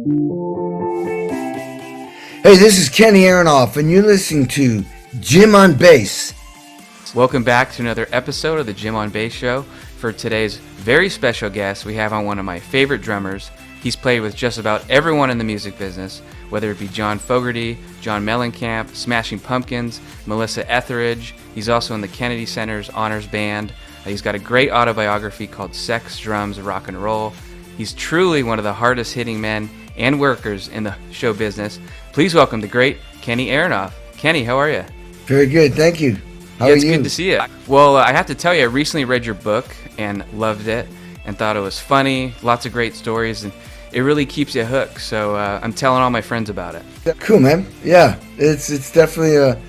Hey, this is Kenny Aronoff, and you're listening to Jim on Bass. Welcome back to another episode of the Jim on Bass Show. For today's very special guest, we have on one of my favorite drummers. He's played with just about everyone in the music business, whether it be John Fogerty, John Mellencamp, Smashing Pumpkins, Mellissa Etheridge. He's also in the Kennedy Center's Honors Band. He's got a great autobiography called Sex, Drums, Rock and Roll. He's truly one of the hardest hitting men and workers in the show business. Please welcome the great Kenny Aronoff. Kenny, how are you? Very good, thank you. How are you? It's good to see you. Well, I have to tell you, I recently read your book and loved it and thought it was funny, lots of great stories, and it really keeps you hooked. So I'm telling all my friends about it. Cool, man. Yeah, it's definitely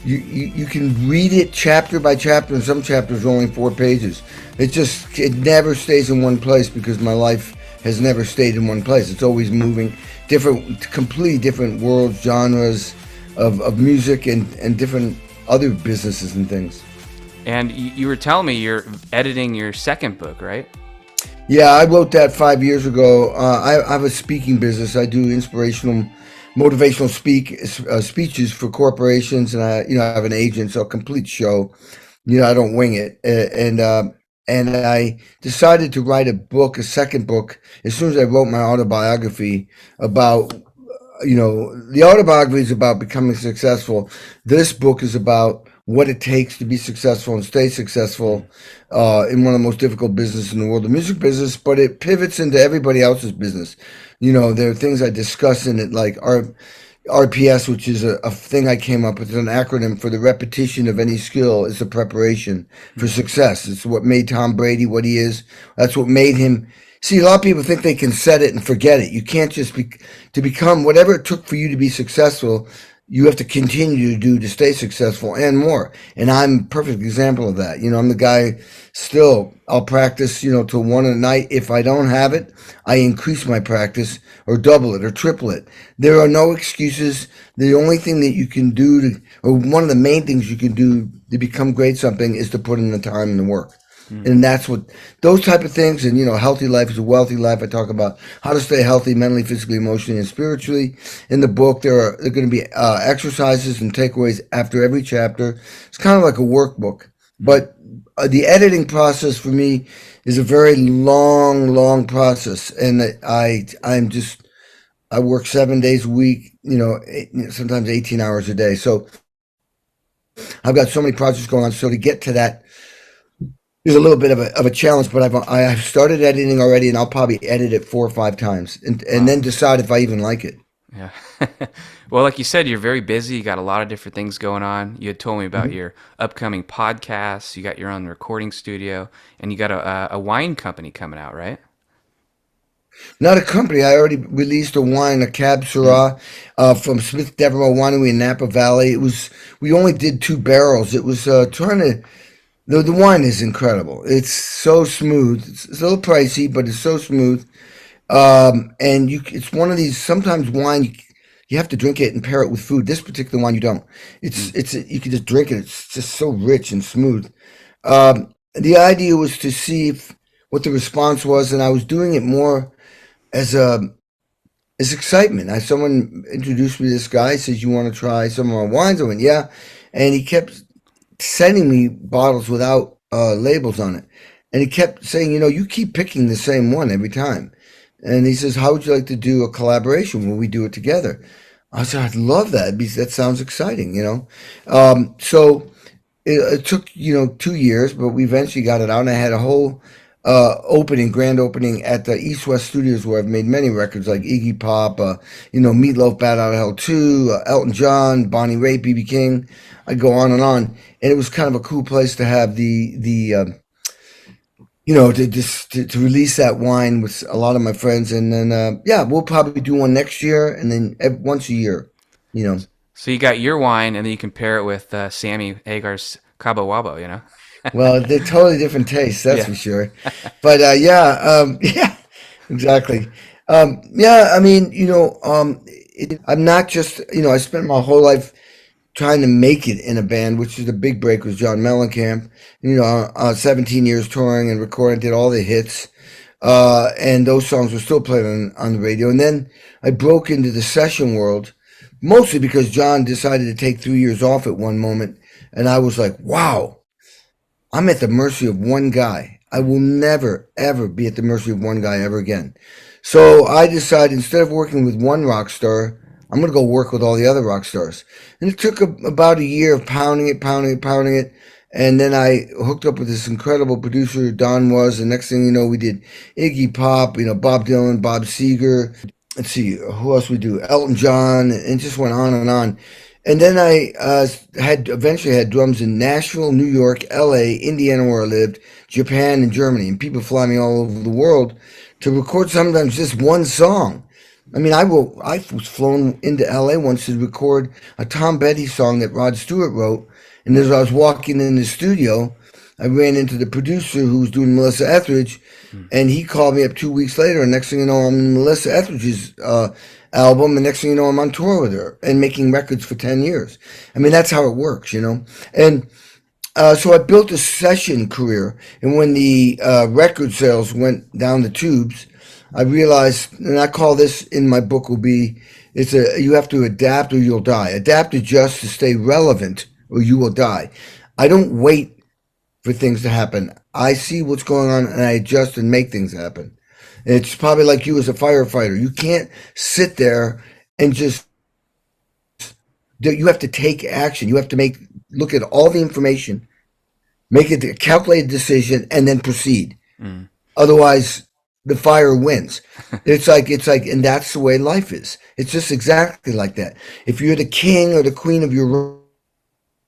you can read it chapter by chapter, and some chapters are only 4 pages. It never stays in one place because my life has never stayed in one place. It's always moving, completely different worlds, genres of music and different other businesses and things. And you were telling me you're editing your second book, right? Yeah, I wrote that 5 years ago. I have a speaking business. I do inspirational, motivational speeches for corporations, and I have an agent, so a complete show. I don't wing it, and I decided to write a second book, as soon as I wrote my autobiography about, the autobiography is about becoming successful. This book is about what it takes to be successful and stay successful in one of the most difficult businesses in the world, the music business, but it pivots into everybody else's business. There are things I discuss in it, like RPS, which is a thing I came up with. It's an acronym for the repetition of any skill is the preparation for success. It's what made Tom Brady what he is. That's what made him. See, a lot of people think they can set it and forget it. You can't just to become whatever it took for you to be successful. You have to continue to do to stay successful and more. And I'm a perfect example of that. I'm the guy still, I'll practice, till 1 at night. If I don't have it, I increase my practice or double it or triple it. There are no excuses. The only thing that you can do or one of the main things you can do to become great at something is to put in the time and the work. And that's what those type of things. And, healthy life is a wealthy life. I talk about how to stay healthy mentally, physically, emotionally, and spiritually. In the book, there are going to be exercises and takeaways after every chapter. It's kind of like a workbook. But the editing process for me is a very long process. And I work 7 days a week, sometimes 18 hours a day. So I've got so many projects going on. So to get to that, there's a little bit of a challenge, but I've started editing already, and I'll probably edit it 4 or 5 times, and then decide if I even like it. Yeah. Well, like you said, you're very busy. You got a lot of different things going on. You had told me about your upcoming podcasts. You got your own recording studio, and you got a wine company coming out, right? Not a company. I already released a wine, a Cab Syrah, from Smith Devereux Winery in Napa Valley. We only did 2 barrels. It was trying to. The wine is incredible. It's so smooth. It's a little pricey, but it's so smooth. And it's one of these. Sometimes wine you have to drink it and pair it with food. This particular wine you don't. You can just drink it. It's just so rich and smooth. The idea was to see what the response was, and I was doing it more as excitement. Someone introduced me to this guy. Says, "You want to try some of our wines?" I went, "Yeah," and he kept sending me bottles without labels on it. And he kept saying, you keep picking the same one every time. And he says, how would you like to do a collaboration where we do it together? I said, I'd love that. That sounds exciting, So it took, 2 years, but we eventually got it out. And I had a whole grand opening at the East West Studios, where I've made many records like Iggy Pop, Meatloaf, Bad Out of Hell 2, Elton John, Bonnie Raitt, B.B. King. I go on. And it was kind of a cool place to have to release that wine with a lot of my friends. And then, we'll probably do one next year, and then once a year, So you got your wine, and then you can pair it with Sammy Hagar's Cabo Wabo, Well, they're totally different tastes, that's for sure. But yeah, exactly. I'm not just, I spent my whole life trying to make it in a band, which is the big break was John Mellencamp. 17 years touring and recording, did all the hits. and those songs were still played on the radio. And then I broke into the session world, mostly because John decided to take 3 years off at one moment, and I was like, wow, I'm at the mercy of one guy. I will never, ever be at the mercy of one guy ever again. So I decided instead of working with one rock star, I'm going to go work with all the other rock stars. And it took about a year of pounding it, pounding it, pounding it. And then I hooked up with this incredible producer, Don Was. The next thing you know, we did Iggy Pop, Bob Dylan, Bob Seger. Let's see, who else we do? Elton John, and just went on and on. And then I eventually had drums in Nashville, New York, L.A., Indiana, where I lived, Japan, and Germany. And people fly me all over the world to record sometimes just one song. I mean, I was flown into L.A. once to record a Tom Petty song that Rod Stewart wrote. And as I was walking in the studio, I ran into the producer who was doing Mellissa Etheridge, and he called me up 2 weeks later. And next thing you know, I'm in Mellissa Etheridge's album, and next thing you know, I'm on tour with her and making records for 10 years. I mean, that's how it works, And so I built a session career, and when the record sales went down the tubes, I realized, and I call this in my book you have to adapt or you'll die. Adapt to just to stay relevant or you will die. I don't wait for things to happen. I see what's going on and I adjust and make things happen. It's probably like you as a firefighter. You can't sit there and you have to take action. You have to look at all the information, make a calculated decision, and then proceed. Otherwise, the fire wins. It's like, and that's the way life is. It's just exactly like that. If you're the king or the queen of your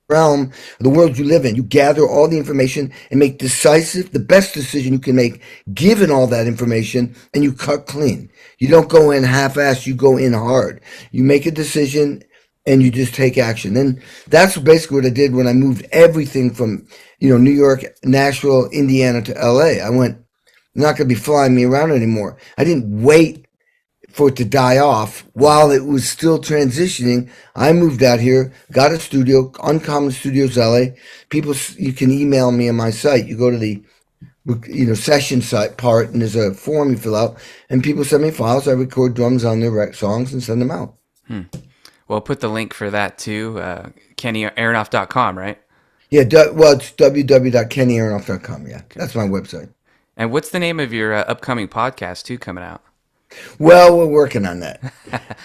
realm, the world you live in, you gather all the information and make the best decision you can make, given all that information, and you cut clean. You don't go in half-assed, you go in hard. You make a decision and you just take action. And that's basically what I did when I moved everything from, New York, Nashville, Indiana to LA. I went, not going to be flying me around anymore. I didn't wait for it to die off while it was still transitioning. I moved out here, got a studio, Uncommon Studios LA. People, you can email me on my site. You go to the session site part, and there's a form you fill out, and people send me files. I record drums on their songs and send them out. Well, I'll put the link for that too, KennyAronoff.com, right? Yeah, it's www.kennyaronoff.com. Yeah, okay. That's my website. And what's the name of your upcoming podcast too coming out? Well, we're working on that.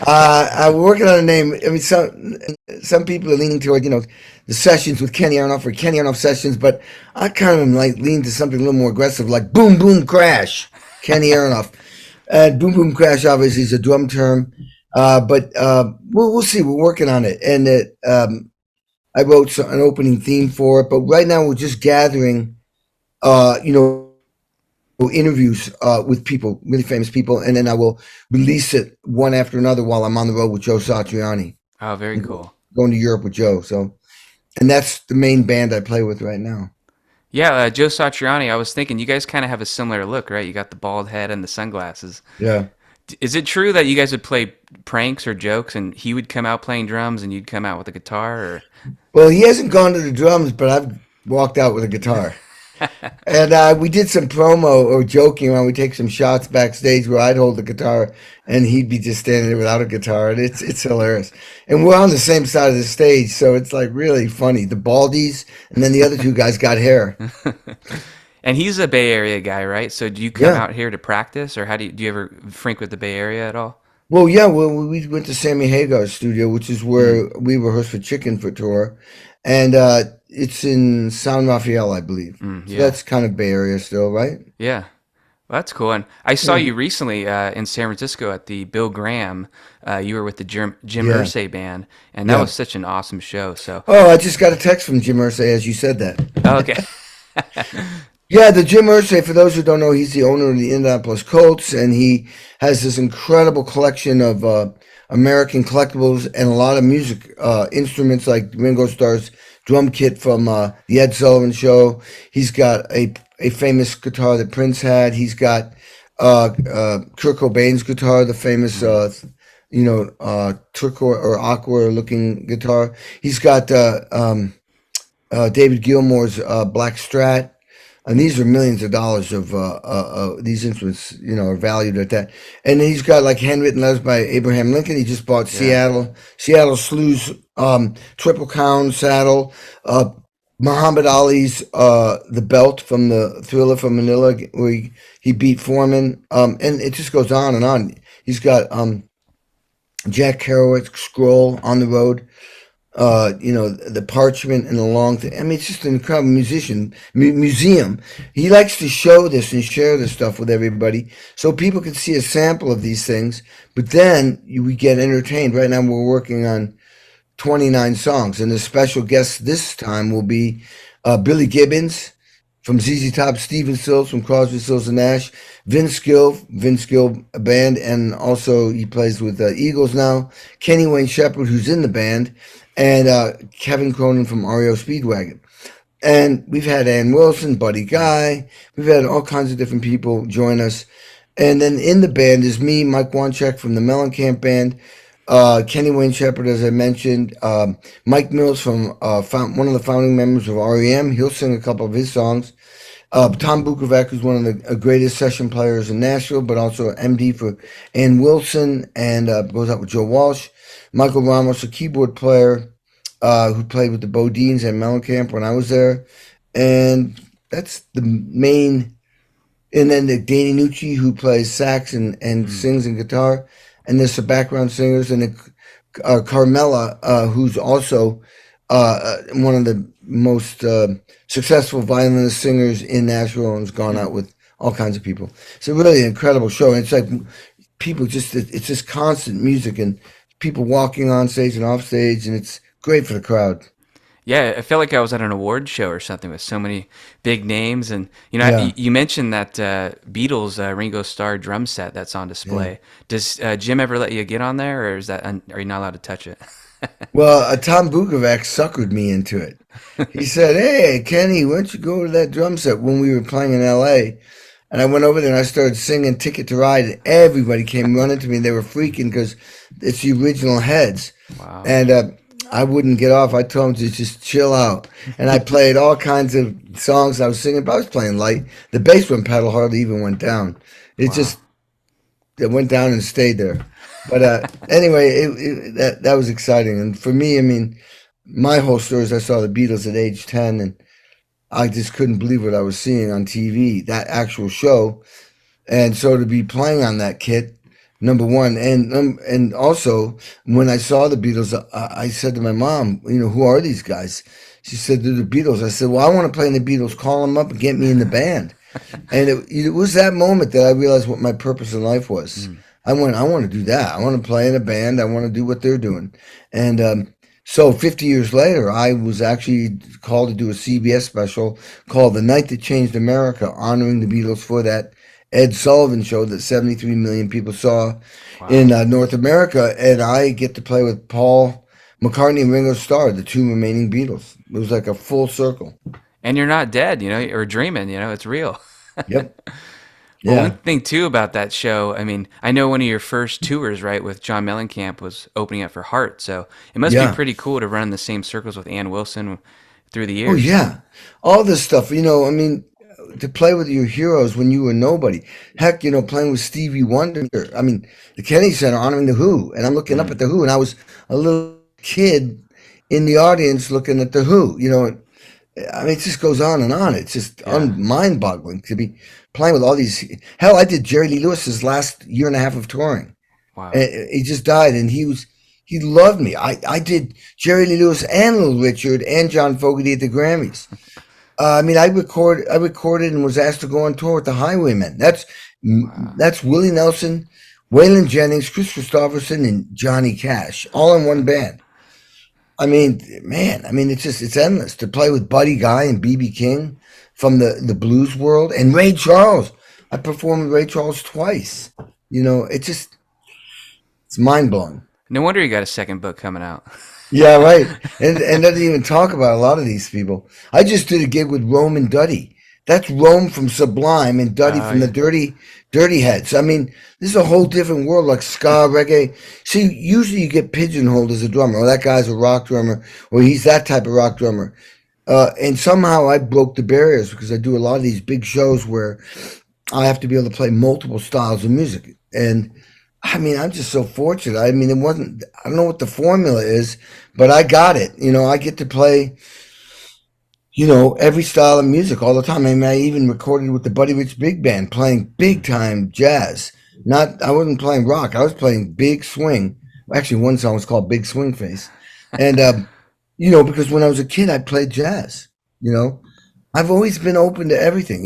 We're working on a name. I mean, some people are leaning toward, the sessions with Kenny Aronoff or Kenny Aronoff sessions, but I kind of lean to something a little more aggressive, like Boom Boom Crash, Kenny Aronoff. And Boom Boom Crash obviously is a drum term, but we'll see. We're working on it, and I wrote an opening theme for it. But right now we're just gathering, interviews with people, really famous people, and then I will release it one after another while I'm on the road with Joe Satriani. Oh, very cool. Going to Europe with Joe. So, and that's the main band I play with right now. Yeah, Joe Satriani, I was thinking you guys kind of have a similar look, right? You got the bald head and the sunglasses. Yeah. Is it true that you guys would play pranks or jokes and he would come out playing drums and you'd come out with a guitar? Or? Well, he hasn't gone to the drums, but I've walked out with a guitar. And we did some promo or joking around. We take some shots backstage where I'd hold the guitar and he'd be just standing there without a guitar. And it's hilarious. And we're on the same side of the stage, so it's like really funny. The baldies, and then the other two guys got hair. And he's a Bay Area guy, right? So do you come out here to practice, or do you ever frequent the Bay Area at all? Well, yeah. Well, we went to Sammy Hagar's studio, which is where we rehearsed for Chicken for tour. And it's in San Rafael, I believe. So that's kind of Bay Area still, right? Yeah. Well, that's cool. And I saw you recently in San Francisco at the Bill Graham. You were with the Jim Irsay band, and that was such an awesome show. So. Oh, I just got a text from Jim Irsay as you said that. Oh, okay. Yeah, the Jim Irsay, for those who don't know, he's the owner of the Indianapolis Colts, and he has this incredible collection of American collectibles and a lot of music instruments like Ringo Starr's drum kit from the Ed Sullivan Show. He's got a famous guitar that Prince had. He's got Kurt Cobain's guitar, the famous turquoise or aqua looking guitar. He's got David Gilmour's Black Strat. And these are millions of dollars of these instruments, are valued at that. And then he's got like handwritten letters by Abraham Lincoln. He just bought Yeah. Seattle Slew's Triple Crown saddle, Muhammad Ali's the belt from the Thriller from Manila where he beat Foreman, and it just goes on and on. He's got Jack Kerouac's scroll on the road, the parchment and the long thing. I mean, it's just an incredible museum. He likes to show this and share this stuff with everybody so people can see a sample of these things. But then we get entertained. Right now, we're working on 29 songs, and the special guest this time will be Billy Gibbons from ZZ Top, Stephen Stills from Crosby, Stills and Nash, Vince Gill band, and also he plays with Eagles now, Kenny Wayne Shepherd, who's in the band, and Kevin Cronin from REO Speedwagon. And we've had Ann Wilson, Buddy Guy, we've had all kinds of different people join us. And then in the band is me, Mike Wanchek from the Mellencamp band, Kenny Wayne Shepherd, as I mentioned, Mike Mills from one of the founding members of REM. He'll sing a couple of his songs. Tom Bukovac, who's one of the greatest session players in Nashville, but also MD for Ann Wilson, and goes out with Joe Walsh. Michael Ramos, a keyboard player who played with the Bodines and Mellencamp when I was there. And that's the main. And then the Danny Nucci, who plays sax and sings and guitar. And there's some background singers. And Carmela, who's also one of the most successful violinist singers in Nashville and has gone out with all kinds of people. It's a really incredible show. And it's like it's just constant music and people walking on stage and off stage, and it's great for the crowd. Yeah, I felt like I was at an award show or something with so many big names. And, Yeah. you mentioned that Beatles Ringo Starr drum set that's on display. Yeah. Does Jim ever let you get on there, or are you not allowed to touch it? Well, Tom Bukovac suckered me into it. He said, "Hey, Kenny, why don't you go to that drum set when we were playing in L.A.?" And I went over there and I started singing Ticket to Ride. And everybody came running to me. And they were freaking because it's the original Heads. Wow. And I wouldn't get off. I told them to just chill out. And I played all kinds of songs I was singing, but I was playing light. The bass drum pedal hardly even went down. It Wow. just it went down and stayed there. But anyway, that was exciting. And for me, I mean, my whole story is I saw the Beatles at age 10, and I just couldn't believe what I was seeing on TV, that actual show. And so to be playing on that kit, number one, and also when I saw the Beatles, I said to my mom, who are these guys? She said, they're the Beatles. I said, well, I want to play in the Beatles. Call them up and get me in the band. And it was that moment that I realized what my purpose in life was. I want to do that. I want to play in a band. I want to do what they're doing. And so 50 years later, I was actually called to do a CBS special called The Night That Changed America, honoring the Beatles for that Ed Sullivan show that 73 million people saw in North America. And I get to play with Paul McCartney and Ringo Starr, the two remaining Beatles. It was like a full circle. And you're not dead, or dreaming, it's real. Yep. Well, Yeah. one thing too about that show, I mean, I know one of your first tours, right, with John Mellencamp was opening up for Heart, so it must be Yeah. pretty cool to run in the same circles with Ann Wilson through the Oh, years. yeah. All this stuff, I mean, to play with your heroes when you were nobody. Heck, playing with Stevie Wonder. I mean, the Kennedy Center honoring The Who, and I'm looking up at The Who, and I was a little kid in the audience looking at The Who, I mean, it just goes on and on. It's just Yeah. mind-boggling to be playing with all these. Hell, I did Jerry Lee Lewis's last year and a half of touring. Wow. He just died, and he loved me. I did Jerry Lee Lewis and Little Richard and John Fogerty at the Grammys. I mean, I recorded and was asked to go on tour with the Highwaymen. That's Willie Nelson, Waylon Jennings, Chris Christopherson, and Johnny Cash, all in one band. I mean, man, it's endless to play with Buddy Guy and B.B. King from the blues world and Ray Charles. I performed with Ray Charles twice. It's mind blowing. No wonder you got a second book coming out. Yeah, right. And doesn't even talk about a lot of these people. I just did a gig with Rome and Duddy. That's Rome from Sublime and Duddy from the Dirty Heads. I mean, this is a whole different world, like ska, reggae. See, usually you get pigeonholed as a drummer. Oh, that guy's a rock drummer, or he's that type of rock drummer. And somehow I broke the barriers because I do a lot of these big shows where I have to be able to play multiple styles of music. And I mean, I'm just so fortunate. I mean, I don't know what the formula is, but I got it. I get to play, every style of music all the time. I mean, I even recorded with the Buddy Rich Big Band playing big time jazz. I wasn't playing rock. I was playing big swing. Actually, one song was called Big Swing Face. And, because when I was a kid, I played jazz, you know, I've always been open to everything.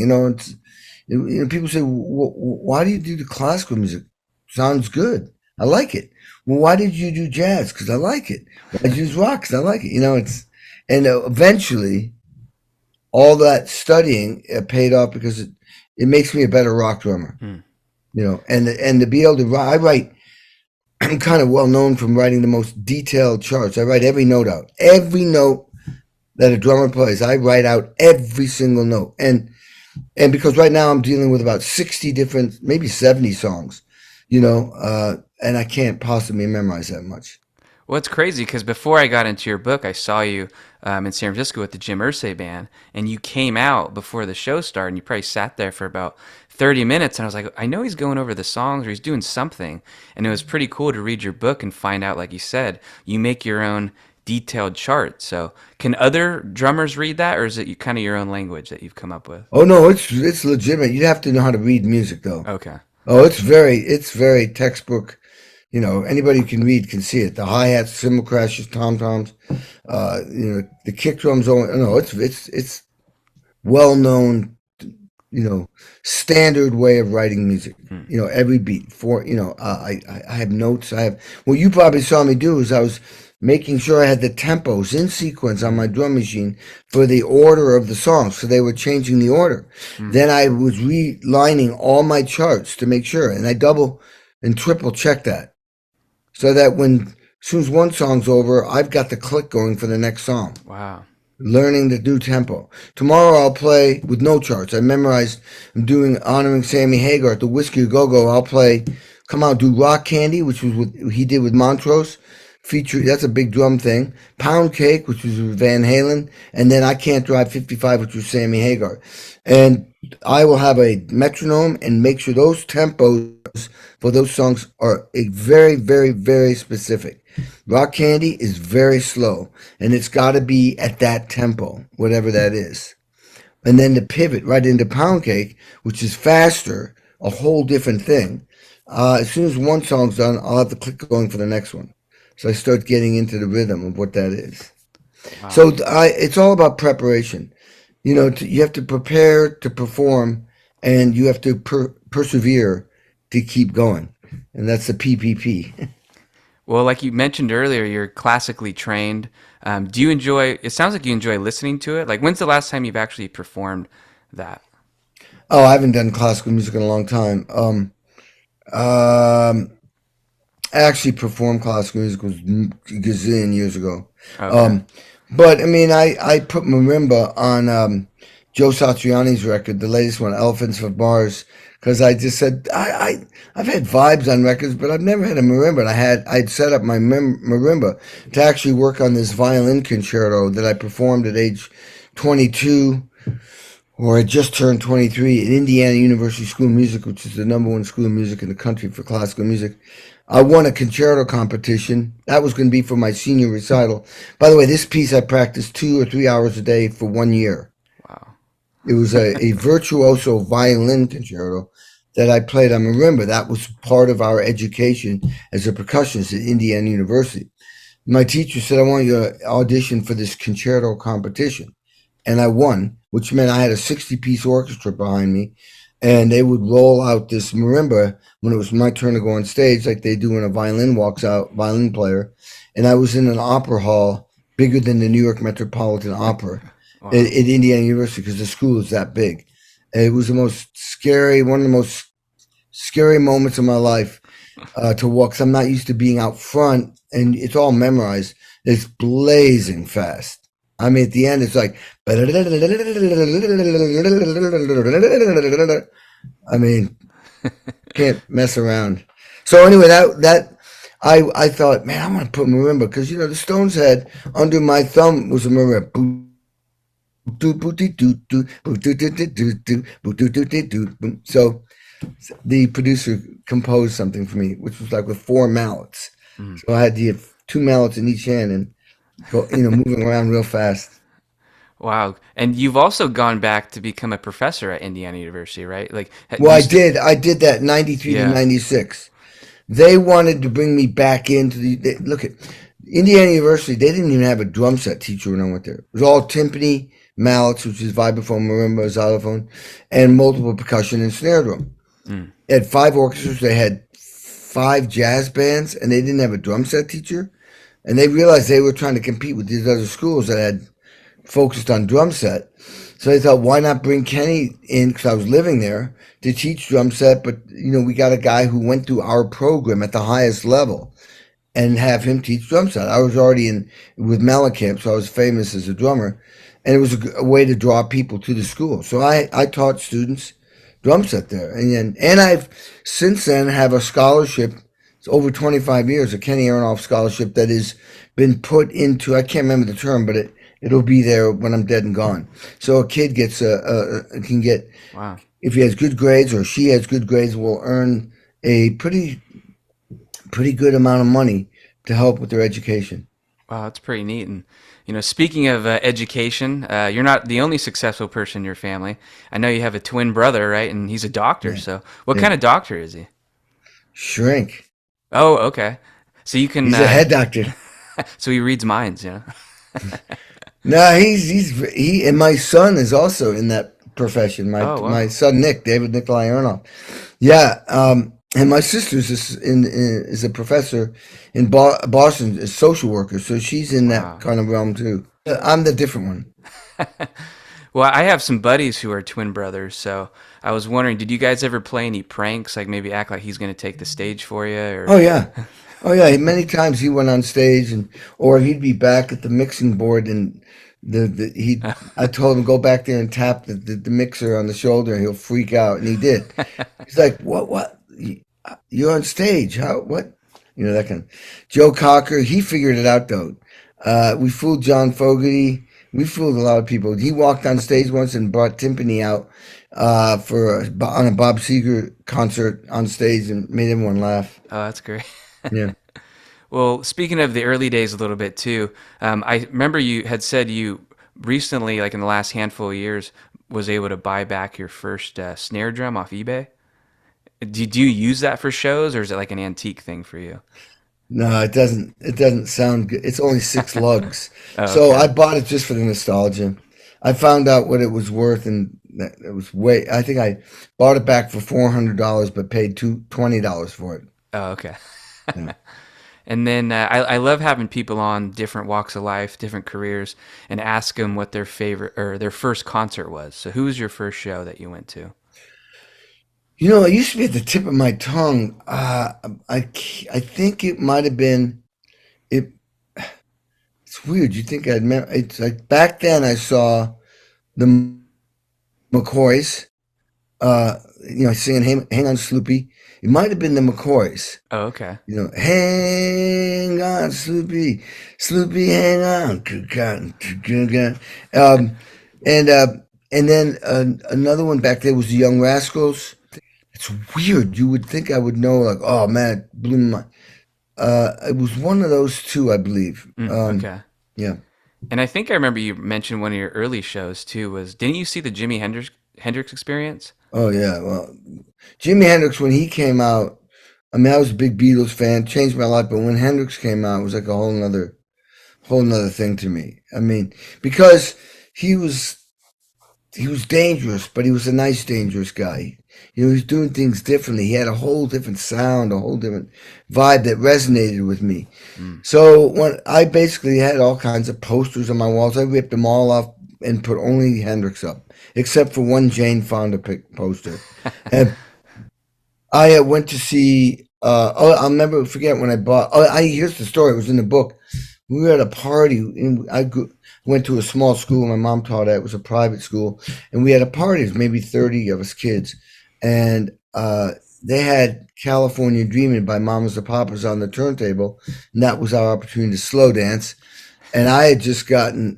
People say, why do you do the classical music? Sounds good. I like it. Well, why did you do jazz? Because I like it. Why did you do rock? Because I like it. And eventually all that studying paid off because it makes me a better rock drummer. And to be able to write, I'm kind of well known from writing the most detailed charts. I write every note out. Every note that a drummer plays, I write out every single note. And because right now I'm dealing with about 60 different, maybe 70 songs, and I can't possibly memorize that much. Well, it's crazy because before I got into your book, I saw you in San Francisco with the Jim Irsay band, and you came out before the show started, and you probably sat there for about 30 minutes, and I was like, I know he's going over the songs or he's doing something, and it was pretty cool to read your book and find out, like you said, you make your own detailed chart. So can other drummers read that, or is it kind of your own language that you've come up with? Oh no, it's legitimate. You have to know how to read music though. Okay. Oh, it's very textbook. Anybody who can read can see it. The hi-hats, cymbal crashes, tom-toms, the kick drums. No, it's well-known, standard way of writing music. Every beat I have notes. What you probably saw me do is I was making sure I had the tempos in sequence on my drum machine for the order of the songs. So they were changing the order. Then I was relining all my charts to make sure, and I double and triple check that. So that as soon as one song's over, I've got the click going for the next song. Wow. Learning the new tempo. Tomorrow I'll play with no charts. I'm honoring Sammy Hagar at the Whiskey Go-Go. I'll come out, do Rock Candy, which was what he did with Montrose. That's a big drum thing. Pound Cake, which was with Van Halen. And then I Can't Drive 55, which was Sammy Hagar. And I will have a metronome and make sure those tempos for those songs are very, very, very specific. Rock Candy is very slow, and it's got to be at that tempo, whatever that is. And then the pivot right into Pound Cake, which is faster, a whole different thing. As soon as one song's done, I'll have the click going for the next one. So I start getting into the rhythm of what that is. Wow. So it's all about preparation. You have to prepare to perform, and you have to persevere to keep going. And that's the PPP. Well, like you mentioned earlier, you're classically trained. It sounds like you enjoy listening to it. Like, when's the last time you've actually performed that? Oh, I haven't done classical music in a long time. I actually performed classical music was a gazillion years ago. Okay. But I mean, I put marimba on Joe Satriani's record, the latest one, Elephants for Bars, because I just said I've had vibes on records, but I've never had a marimba. And I'd set up my marimba to actually work on this violin concerto that I performed at age 22, or I just turned 23 at Indiana University School of Music, which is the #1 school of music in the country for classical music. I won a concerto competition. That was going to be for my senior recital. By the way, this piece I practiced 2 or 3 hours a day for 1 year. Wow. It was a virtuoso violin concerto that I played on marimba. That was part of our education as a percussionist at Indiana University. My teacher said, I want you to audition for this concerto competition. And I won, which meant I had a 60-piece orchestra behind me. And they would roll out this marimba when it was my turn to go on stage, like they do when a violin player. And I was in an opera hall bigger than the New York Metropolitan Opera. Wow. at Indiana University, because the school is that big. And it was one of the most scary moments of my life to walk. 'Cause I'm not used to being out front, and it's all memorized. It's blazing fast. I mean, at the end, it's like, I mean, can't mess around. So anyway, I thought, man, I want to put marimba, because the Stones had under my thumb was a marimba. So the producer composed something for me, which was like with four mallets. Mm. So I had to have two mallets in each hand and go, moving around real fast. Wow. And you've also gone back to become a professor at Indiana University, right? Like, Well, do you I still? did. I did that 93 to Yeah. 96. They wanted to bring me back into look at Indiana University. They didn't even have a drum set teacher when I went there. It was all timpani, mallets, which is vibraphone, marimba, xylophone, and multiple percussion and snare drum. Mm. They had five orchestras. They had five jazz bands, and they didn't have a drum set teacher. And they realized they were trying to compete with these other schools that had focused on drum set. So they thought, why not bring Kenny in? Because I was living there to teach drum set. But we got a guy who went through our program at the highest level and have him teach drum set. I was already in with Mellencamp, so I was famous as a drummer, and it was a way to draw people to the school. So I taught students drum set there, and I've since then have a scholarship. It's over 25 years, a Kenny Aronoff scholarship that has been put into. I can't remember the term, but it'll be there when I'm dead and gone. So a kid gets can get, Wow. if he has good grades or she has good grades, will earn a pretty good amount of money to help with their education. Wow, that's pretty neat. And speaking of education, you're not the only successful person in your family. I know you have a twin brother, right? And he's a doctor. Yeah, So, what yeah. kind of doctor is he? Shrink. Oh, okay. So you can. He's a head doctor. So he reads minds, yeah. No, he and my son is also in that profession. My Oh, my wow. son Nick, David Nikolai Aronoff. Yeah, and my sister's is a professor in Boston, a social worker, so she's in that Wow. kind of realm too. I'm the different one. Well, I have some buddies who are twin brothers, so I was wondering, did you guys ever play any pranks, like maybe act like he's going to take the stage for you, or? Oh yeah, oh yeah. Many times he went on stage, or he'd be back at the mixing board, and I told him go back there and tap the mixer on the shoulder, and he'll freak out, and he did. He's like, what? You're on stage? How? What? That kind of. Joe Cocker, he figured it out though. We fooled John Fogerty. We fooled a lot of people. He walked on stage once and brought timpani out on a Bob Seger concert on stage and made everyone laugh. Oh, that's great. Yeah. Well, speaking of the early days a little bit too, I remember you had said you recently, like in the last handful of years, was able to buy back your first snare drum off eBay. Do you use that for shows, or is it like an antique thing for you? No, it doesn't. It doesn't sound good. It's only six lugs, Oh, so okay. I bought it just for the nostalgia. I found out what it was worth, and it was way. I think I bought it back for $400, but paid $20 for it. Oh, okay. Yeah. And then I love having people on different walks of life, different careers, and ask them what their favorite or their first concert was. So, who was your first show that you went to? It used to be at the tip of my tongue. I think it might have been it. It's weird. You think I'd remember? It's like back then I saw the McCoys. Singing "Hang On, Sloopy." It might have been the McCoys. Oh, okay. Hang on, Sloopy, Sloopy, hang on, um, and then another one back there was the Young Rascals. It's weird. You would think I would know, like, oh man, it blew my mind. It was one of those two, I believe. Okay. Yeah. And I think I remember you mentioned one of your early shows too. Was didn't you see the Jimi Hendrix Experience? Oh yeah. Well, Jimi Hendrix when he came out, I mean, I was a big Beatles fan, changed my life. But when Hendrix came out, it was like a whole nother thing to me. I mean, because he was he was dangerous, but he was a nice, dangerous guy. He was doing things differently. He had a whole different sound, a whole different vibe that resonated with me. Mm. So when I basically had all kinds of posters on my walls, I ripped them all off and put only Hendrix up, except for one Jane Fonda poster. And I went to see. I'll never forget when I bought. Here's the story. It was in the book. We were at a party. And went to a small school. My mom taught at. It was a private school, and we had a party. It was maybe 30 of us kids, and they had California Dreaming by Mamas and Papas on the turntable, and that was our opportunity to slow dance. And I had just gotten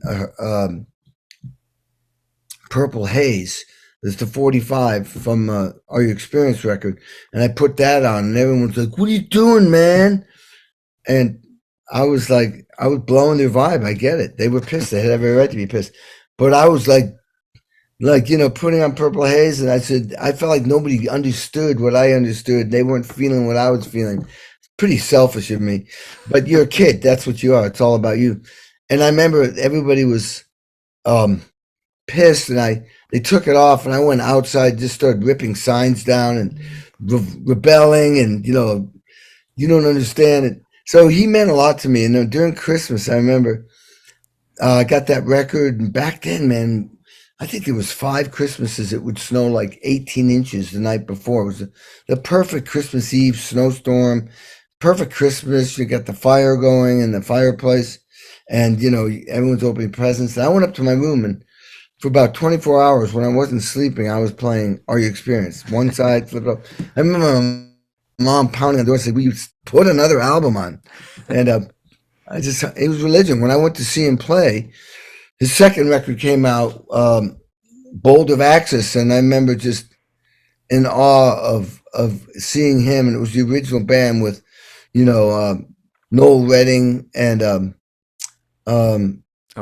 Purple Haze. It's the 45 from Are You Experienced record. And I put that on, and everyone's like, what are you doing, man? And I was like, I was blowing their vibe. I get it. They were pissed. They had every right to be pissed. But I was like, putting on Purple Haze, and I said, I felt like nobody understood what I understood. They weren't feeling what I was feeling. It's pretty selfish of me. But you're a kid. That's what you are. It's all about you. And I remember everybody was pissed, and they took it off, and I went outside, just started ripping signs down and rebelling, and you don't understand it. So he meant a lot to me. And during Christmas, I remember I got that record, and back then, man, I think there was 5 Christmases it would snow like 18 inches the night before. It was the perfect Christmas Eve snowstorm, perfect Christmas. You got the fire going in the fireplace, and everyone's opening presents. And I went up to my room, and for about 24 hours, when I wasn't sleeping, I was playing Are You Experienced? One side, flip it up. I remember my mom pounding on the door and said, will you put another album on? And it was religion. When I went to see him play, his second record came out, Bold of Axis, and I remember just in awe of seeing him. And it was the original band with, Noel Redding and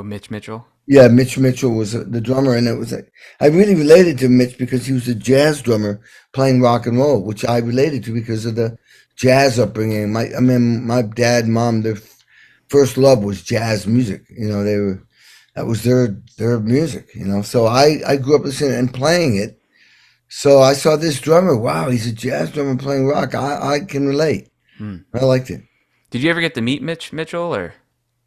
Mitch Mitchell. Yeah, Mitch Mitchell was the drummer, and it was I really related to Mitch because he was a jazz drummer playing rock and roll, which I related to because of the jazz upbringing. My dad and mom, their first love was jazz music. That was their music. So I grew up listening and playing it. So I saw this drummer. Wow, he's a jazz drummer playing rock. I can relate. I liked it. Did you ever get to meet Mitch Mitchell or?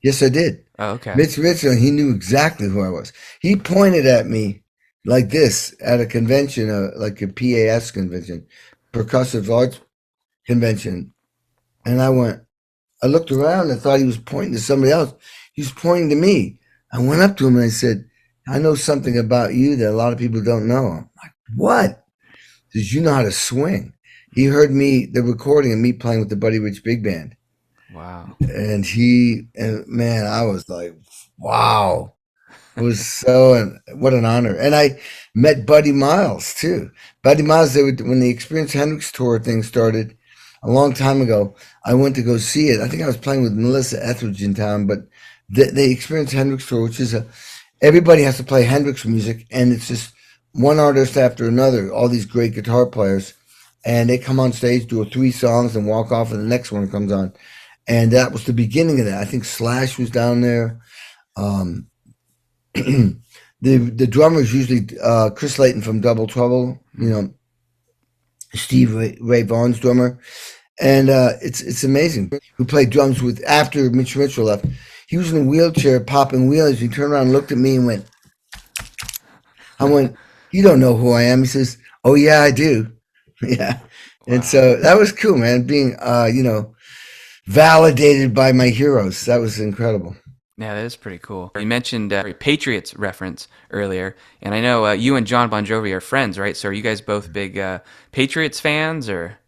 Yes, I did. Oh, okay. Mitch Mitchell, he knew exactly who I was. He pointed at me like this at a convention, like a PAS convention, percussive arts convention. And I looked around and thought he was pointing to somebody else. He was pointing to me. I went up to him and I said, I know something about you that a lot of people don't know. I'm like, what? He says, you know how to swing. He heard the recording of me playing with the Buddy Rich Big Band. Wow. And man, I was like, wow. It was what an honor. And I met Buddy Miles too. Buddy Miles, when the Experience Hendrix tour thing started a long time ago, I went to go see it. I think I was playing with Mellissa Etheridge in town, but the Experience Hendrix tour, which is everybody has to play Hendrix music, and it's just one artist after another, all these great guitar players, and they come on stage, do 3 songs, and walk off, and the next one comes on. And that was the beginning of that. I think Slash was down there. The drummers usually Chris Layton from Double Trouble, Steve Ray Vaughan's drummer, and it's amazing. Who played drums with after Mitch Mitchell left? He was in a wheelchair popping wheelies. He turned around, and looked at me, and went. I went, you don't know who I am. He says, oh yeah, I do. Yeah, wow. And so that was cool, man. Being validated by my heroes. That was incredible. Yeah, that is pretty cool. You mentioned Patriots reference earlier, and I know you and John Bon Jovi are friends, right? So are you guys both big Patriots fans, or?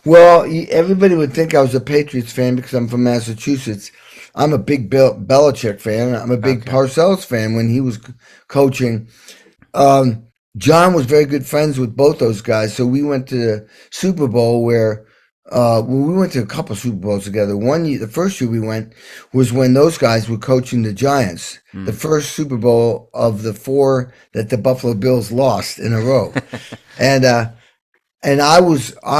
Well, everybody would think I was a Patriots fan because I'm from Massachusetts. I'm a big Belichick fan. I'm a big Parcells fan when he was coaching. John was very good friends with both those guys, so we went to the Super Bowl where we went to a couple of Super Bowls together. One year, the first year we went was when those guys were coaching the Giants. The first Super Bowl of the 4 that the Buffalo Bills lost in a row. And I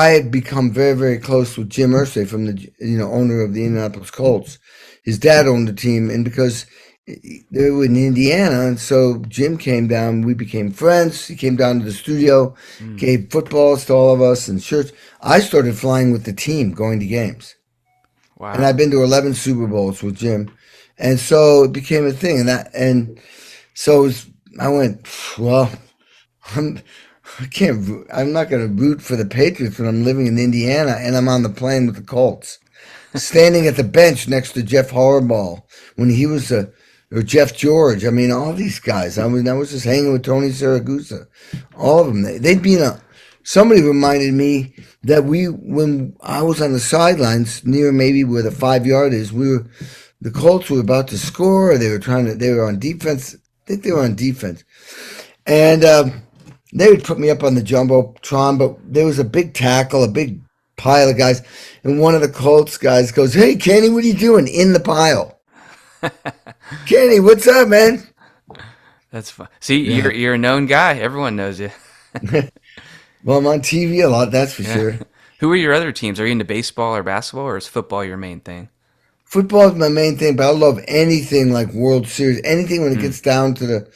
had become very, very close with Jim Irsay from the owner of the Indianapolis Colts. His dad owned the team, and because they were in Indiana, and so Jim came down. We became friends. He came down to the studio, gave footballs to all of us and shirts. I started flying with the team, going to games. Wow! And I've been to 11 Super Bowls with Jim, and so it became a thing. I went, well, I'm not going to root for the Patriots when I'm living in Indiana and I'm on the plane with the Colts, standing at the bench next to Jeff Harbaugh when he was or Jeff George. I mean, all these guys. I was just hanging with Tony Siragusa. All of them. They'd been somebody reminded me that when I was on the sidelines near maybe where the 5-yard is, the Colts were about to score. Or they were on defense. I think they were on defense. And they would put me up on the jumbotron, but there was a big tackle, a big pile of guys, and one of the Colts guys goes, "Hey, Kenny, what are you doing in the pile?" Kenny, what's up, man? That's fun. See, Yeah. you're a known guy. Everyone knows you. Well, I'm on TV a lot, that's for Yeah. sure. Who are your other teams? Are you into baseball or basketball, or is football your main thing? Football is my main thing, but I love anything like World Series, anything when it Mm. gets down to the.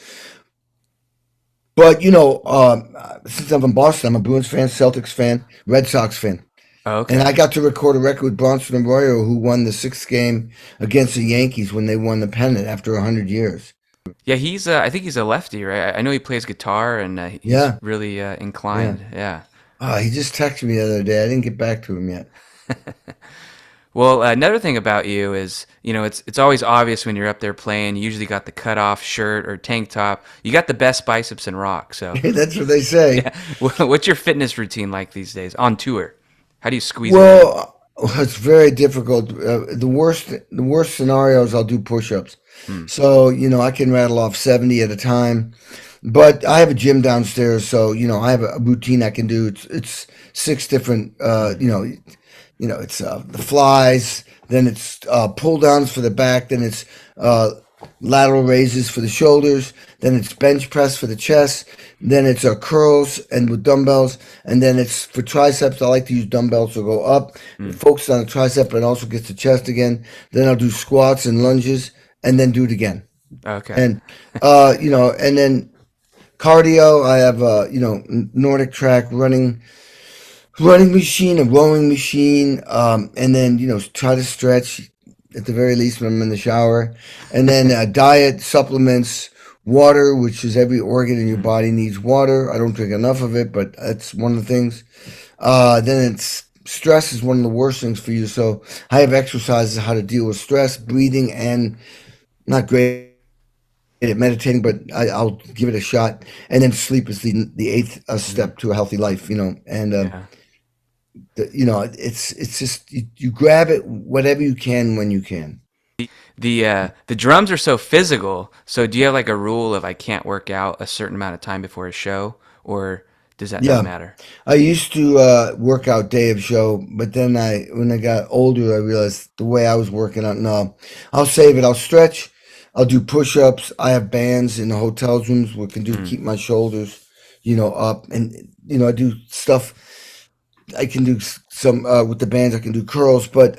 But since I'm in Boston, I'm a Bruins fan, Celtics fan, Red Sox fan, Oh, and okay. I got to record a record with Bronson Arroyo, who won the sixth game against the Yankees when they won the pennant after 100 years. Yeah, he's. I think he's a lefty, right? I know he plays guitar, and he's Yeah, really yeah. inclined. Yeah. He just texted me the other day. I didn't get back to him yet. Well, another thing about you is, it's always obvious when you're up there playing. You usually got the cut off shirt or tank top. You got the best biceps in rock. So, That's what they say. yeah. What's your fitness routine like these days on tour? How do you squeeze it in? It's very difficult. The worst scenarios, I'll do push-ups. Hmm. So I can rattle off 70 at a time. But I have a gym downstairs, so I have a routine I can do. It's six different. It's the flies, then it's pull downs for the back, then it's uh, lateral raises for the shoulders, then it's bench press for the chest, then it's curls and with dumbbells, and then it's for triceps. I like to use dumbbells to go up, Hmm. focus on the tricep, but also gets the chest again. Then I'll do squats and lunges, and then do it again. Okay. And and then cardio. I have Nordic track running machine, a rowing machine, and then try to stretch at the very least when I'm in the shower, and then diet, supplements, water, which is every organ in your Hmm. body needs water. I don't drink enough of it, but that's one of the things. Then it's stress is one of the worst things for you. So I have exercises how to deal with stress, breathing, and not great at meditating, but I'll give it a shot. And then sleep is the eighth Hmm. step to a healthy life, and Yeah. it's just you grab it whatever you can when you can. The drums are so physical. So do you have like a rule of I can't work out a certain amount of time before a show, or does that not Yeah, matter? I used to work out day of show, but then when I got older, I realized the way I was working out. No, I'll save it. I'll stretch. I'll do push-ups. I have bands in the hotel rooms where I can do Mm. keep my shoulders, up, and I do stuff. I can do some with the bands. I can do curls, but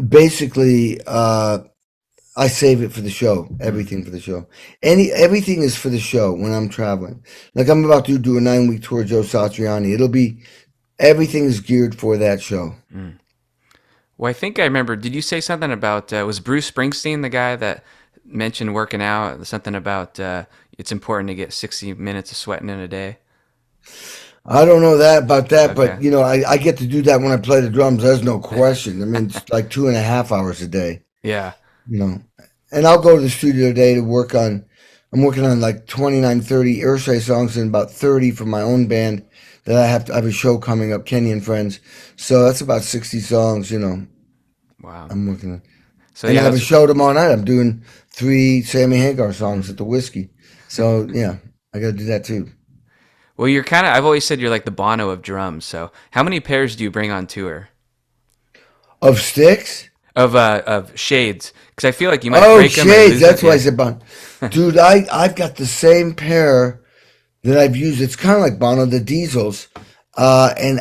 basically, I save it for the show. Mm. Everything for the show. Everything is for the show when I'm traveling. Like I'm about to do a 9 week tour, Joe Satriani. It'll be everything is geared for that show. Mm. Well, I think I remember. Did you say something about was Bruce Springsteen the guy that mentioned working out? Something about it's important to get 60 minutes of sweating in a day. I don't know that about that, Okay. but I get to do that when I play the drums. There's no question. I mean, it's like 2.5 hours a day. Yeah. You know, and I'll go to the studio today to work on. I'm working on like 29, 30 Earthshay songs and about 30 for my own band that I have a show coming up, Kenny and Friends. So that's about 60 songs. Wow. I'm working on. So And yeah, I have a that's show tomorrow night. I'm doing 3 Sammy Hagar songs at the Whiskey. So yeah, I got to do that too. well. You're kind of. I've always said you're like the Bono of drums. So how many pairs do you bring on tour Of sticks? of shades? Because I feel like you might Oh, break them or shades. lose them. That's why I Yeah. said Bono. Dude, I've got the same pair that I've used. It's kind of like Bono, the Diesels. And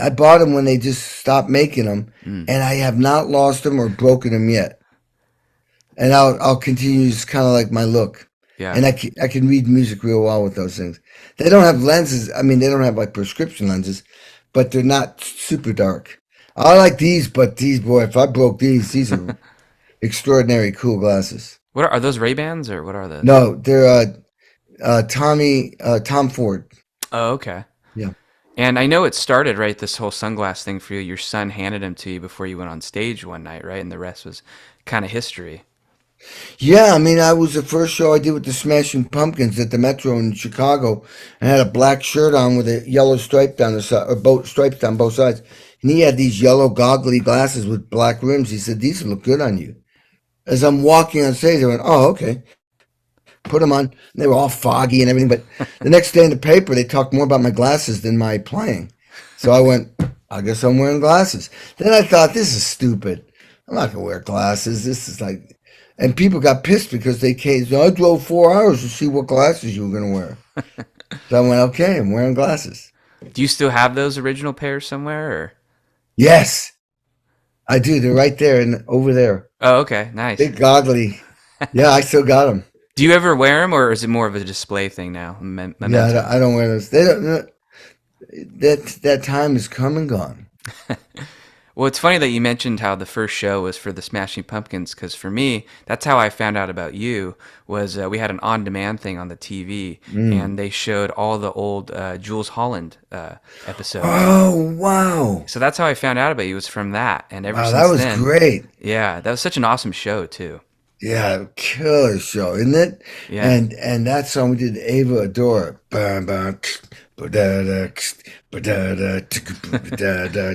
I bought them when they just stopped making them, Mm. and I have not lost them or broken them yet. And I'll continue. It's kind of like my look, Yeah. and I can read music real well with those things. They don't have lenses. I mean, they don't have like prescription lenses, but they're not super dark. I like these, but these, boy, if I broke these are extraordinary cool glasses. What are those Ray Bans or what are those? No, they're Tom Ford. Oh, okay. Yeah. And I know it started, right, this whole sunglass thing for you. Your son handed them to you before you went on stage one night, right? And the rest was kind of history. Yeah, I mean, I was the first show I did with the Smashing Pumpkins at the Metro in Chicago, and I had a black shirt on with a yellow stripe down the side, or both stripes down both sides. And he had these yellow goggly glasses with black rims. He said, "These look good on you." As I'm walking on stage, I went, "Oh, okay." put them on. And they were all foggy and everything. But the next day in the paper, they talked more about my glasses than my playing. So I went, I guess I'm wearing glasses. Then I thought, this is stupid. I'm not gonna wear glasses. This is like, and people got pissed because they came. So I drove 4 hours to see what glasses you were gonna wear. So I went, okay, I'm wearing glasses. Do you still have those original pairs somewhere? Or? Yes, I do. They're right there and over there. Oh, okay, nice. Big goggly. Yeah, I still got them. Do you ever wear them, or is it more of a display thing now? Yeah, I don't wear those. They don't. That time is come and gone. Well, it's funny that you mentioned how the first show was for the Smashing Pumpkins, because for me, that's how I found out about you. Was we had an on-demand thing on the TV, and they showed all the old Jules Holland episodes. Oh wow! So that's how I found out about you. Was from that, and ever Wow, since that was then, great. yeah, that was such an awesome show too. Yeah, killer show, isn't it? Yeah. And that song we did, Ava Adore. Bum, bum, ba-da-da, ba-da-da, ba-da-da.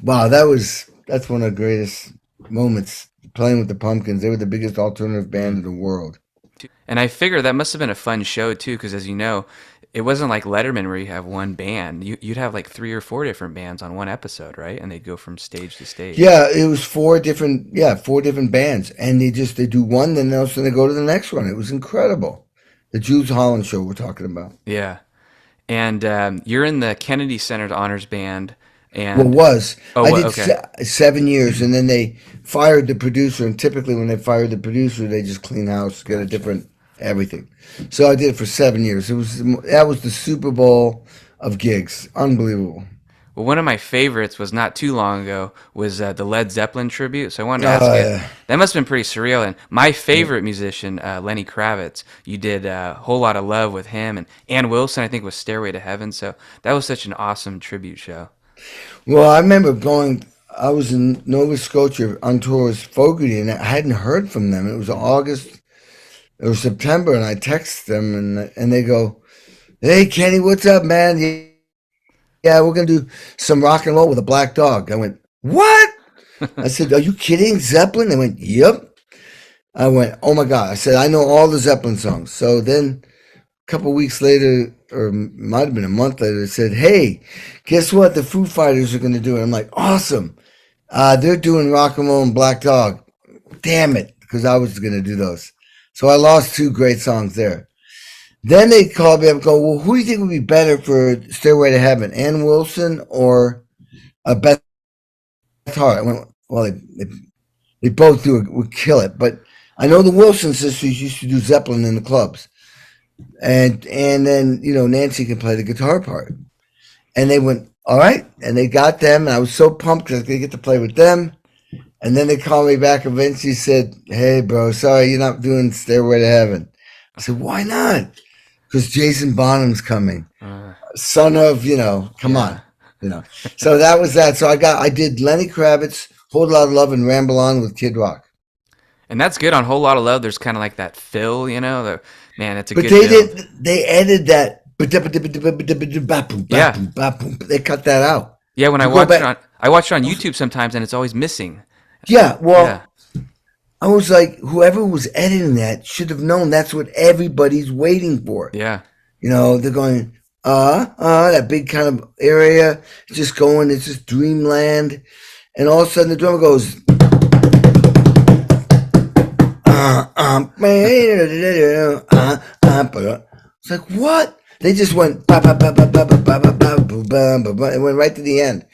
Wow, that's one of the greatest moments playing with the Pumpkins. They were the biggest alternative band in the world. And I figure that must have been a fun show too, because as you know, it wasn't like Letterman where you have one band. You'd have like 3 or 4 different bands on one episode, right? And they'd go from stage to stage. Yeah, it was 4 different bands, and they do one, then else, then they go to the next one. It was incredible. The Jules Holland show we're talking about. Yeah. And you're in the Kennedy Center Honors Band. And Well, was. Oh, I well, did okay. 7 years, and then they fired the producer. And typically, when they fired the producer, they just clean house, get a different everything. So I did it for 7 years. That was the Super Bowl of gigs. Unbelievable. Well, one of my favorites was not too long ago was the Led Zeppelin tribute. So I wanted to ask you, Yeah. that must have been pretty surreal. And my favorite musician, Lenny Kravitz, you did a whole lot of love with him, and Ann Wilson, I think, was Stairway to Heaven. So that was such an awesome tribute show. Well, I remember going. I was in Nova Scotia on tour with Fogerty, and I hadn't heard from them. It was August or September, and I texted them, and they go, "Hey, Kenny, what's up, man? Yeah, we're gonna do some rock and roll with a black dog." I went, "What?" I said, "Are you kidding, Zeppelin?" They went, "Yep." I went, "Oh my God!" I said, "I know all the Zeppelin songs." So then, a couple weeks later, or might have been a month later, they said, "Hey, guess what? The Foo Fighters are gonna do it." I'm like, "Awesome!" They're doing rock and roll and Black Dog. Damn it, because I was gonna do those. So I lost 2 great songs there. Then they called me up and go, "Well, who do you think would be better for Stairway to Heaven, Ann Wilson or Beth Hart?" I went, "Well, they both would kill it, but I know the Wilson sisters used to do Zeppelin in the clubs, and then Nancy can play the guitar part." And they went, "All right," and they got them, and I was so pumped because I was gonna get to play with them. And then they called me back and eventually said, "Hey, bro, sorry you're not doing Stairway to Heaven." I said, "Why not?" Because Jason Bonham's coming, son of, come on, So that was that. So I did Lenny Kravitz, Whole Lot of Love, and Ramble On with Kid Rock. And that's good on Whole Lot of Love. There's kind of like that fill, man, it's a But good they build. they added that. Yeah. They cut that out. Yeah, when You go back. I watch it on YouTube sometimes, and it's always missing. Yeah, well, Yeah. I was like, whoever was editing that should have known that's what everybody's waiting for. Yeah. They're going, that big kind of area, just going, it's just dreamland. And all of a sudden the drummer goes, it's like, what? They just went, ba, ba, ba, ba, ba, ba, ba, ba, ba, ba, ba, ba, and went right to the end.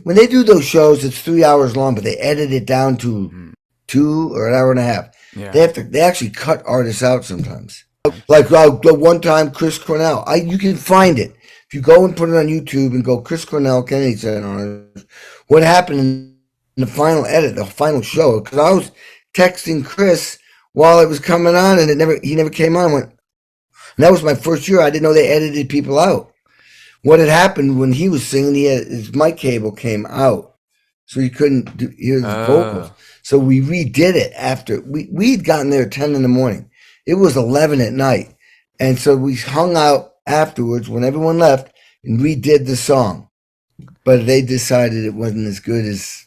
When they do those shows, it's 3 hours long, but they edit it down to 2 or an hour and a half. Yeah. They actually cut artists out sometimes. Like the one time Chris Cornell, you can find it if you go and put it on YouTube and go Chris Cornell Kennedy Center. What happened in the final edit, the final show? Because I was texting Chris while it was coming on, and he never came on. And that was my first year. I didn't know they edited people out. What had happened when he was singing, his mic cable came out, so he couldn't hear the vocals. So we redid it after we'd gotten there at 10 in the morning. It was 11 at night, and so we hung out afterwards when everyone left and redid the song. But they decided it wasn't as good as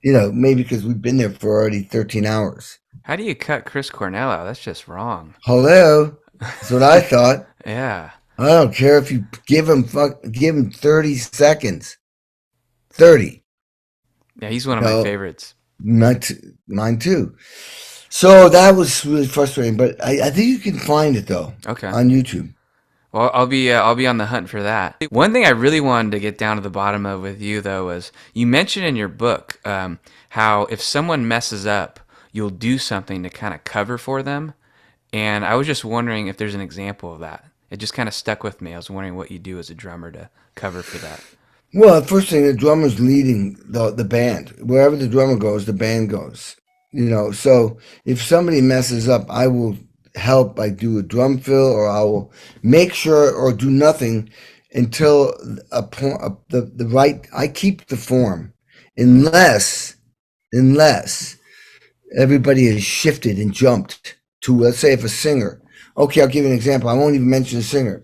maybe because we've been there for already 13 hours. How do you cut Chris Cornell out? That's just wrong. Hello, that's what I thought. Yeah. I don't care if you give him 30 seconds. 30. Yeah, he's one of my No, favorites. mine too. So that was really frustrating, but I think you can find it though Okay. on YouTube. Well, I'll be on the hunt for that. One thing I really wanted to get down to the bottom of with you though was you mentioned in your book how if someone messes up, you'll do something to kind of cover for them. And I was just wondering if there's an example of that. It just kind of stuck with me. I was wondering what you do as a drummer to cover for that. Well, the first thing, the drummer's leading the band. Wherever the drummer goes, the band goes. So if somebody messes up, I will help by do a drum fill, or I will make sure or do nothing until a point the right. I keep the form unless everybody has shifted and jumped to, let's say, if a singer. Okay, I'll give you an example. I won't even mention the singer.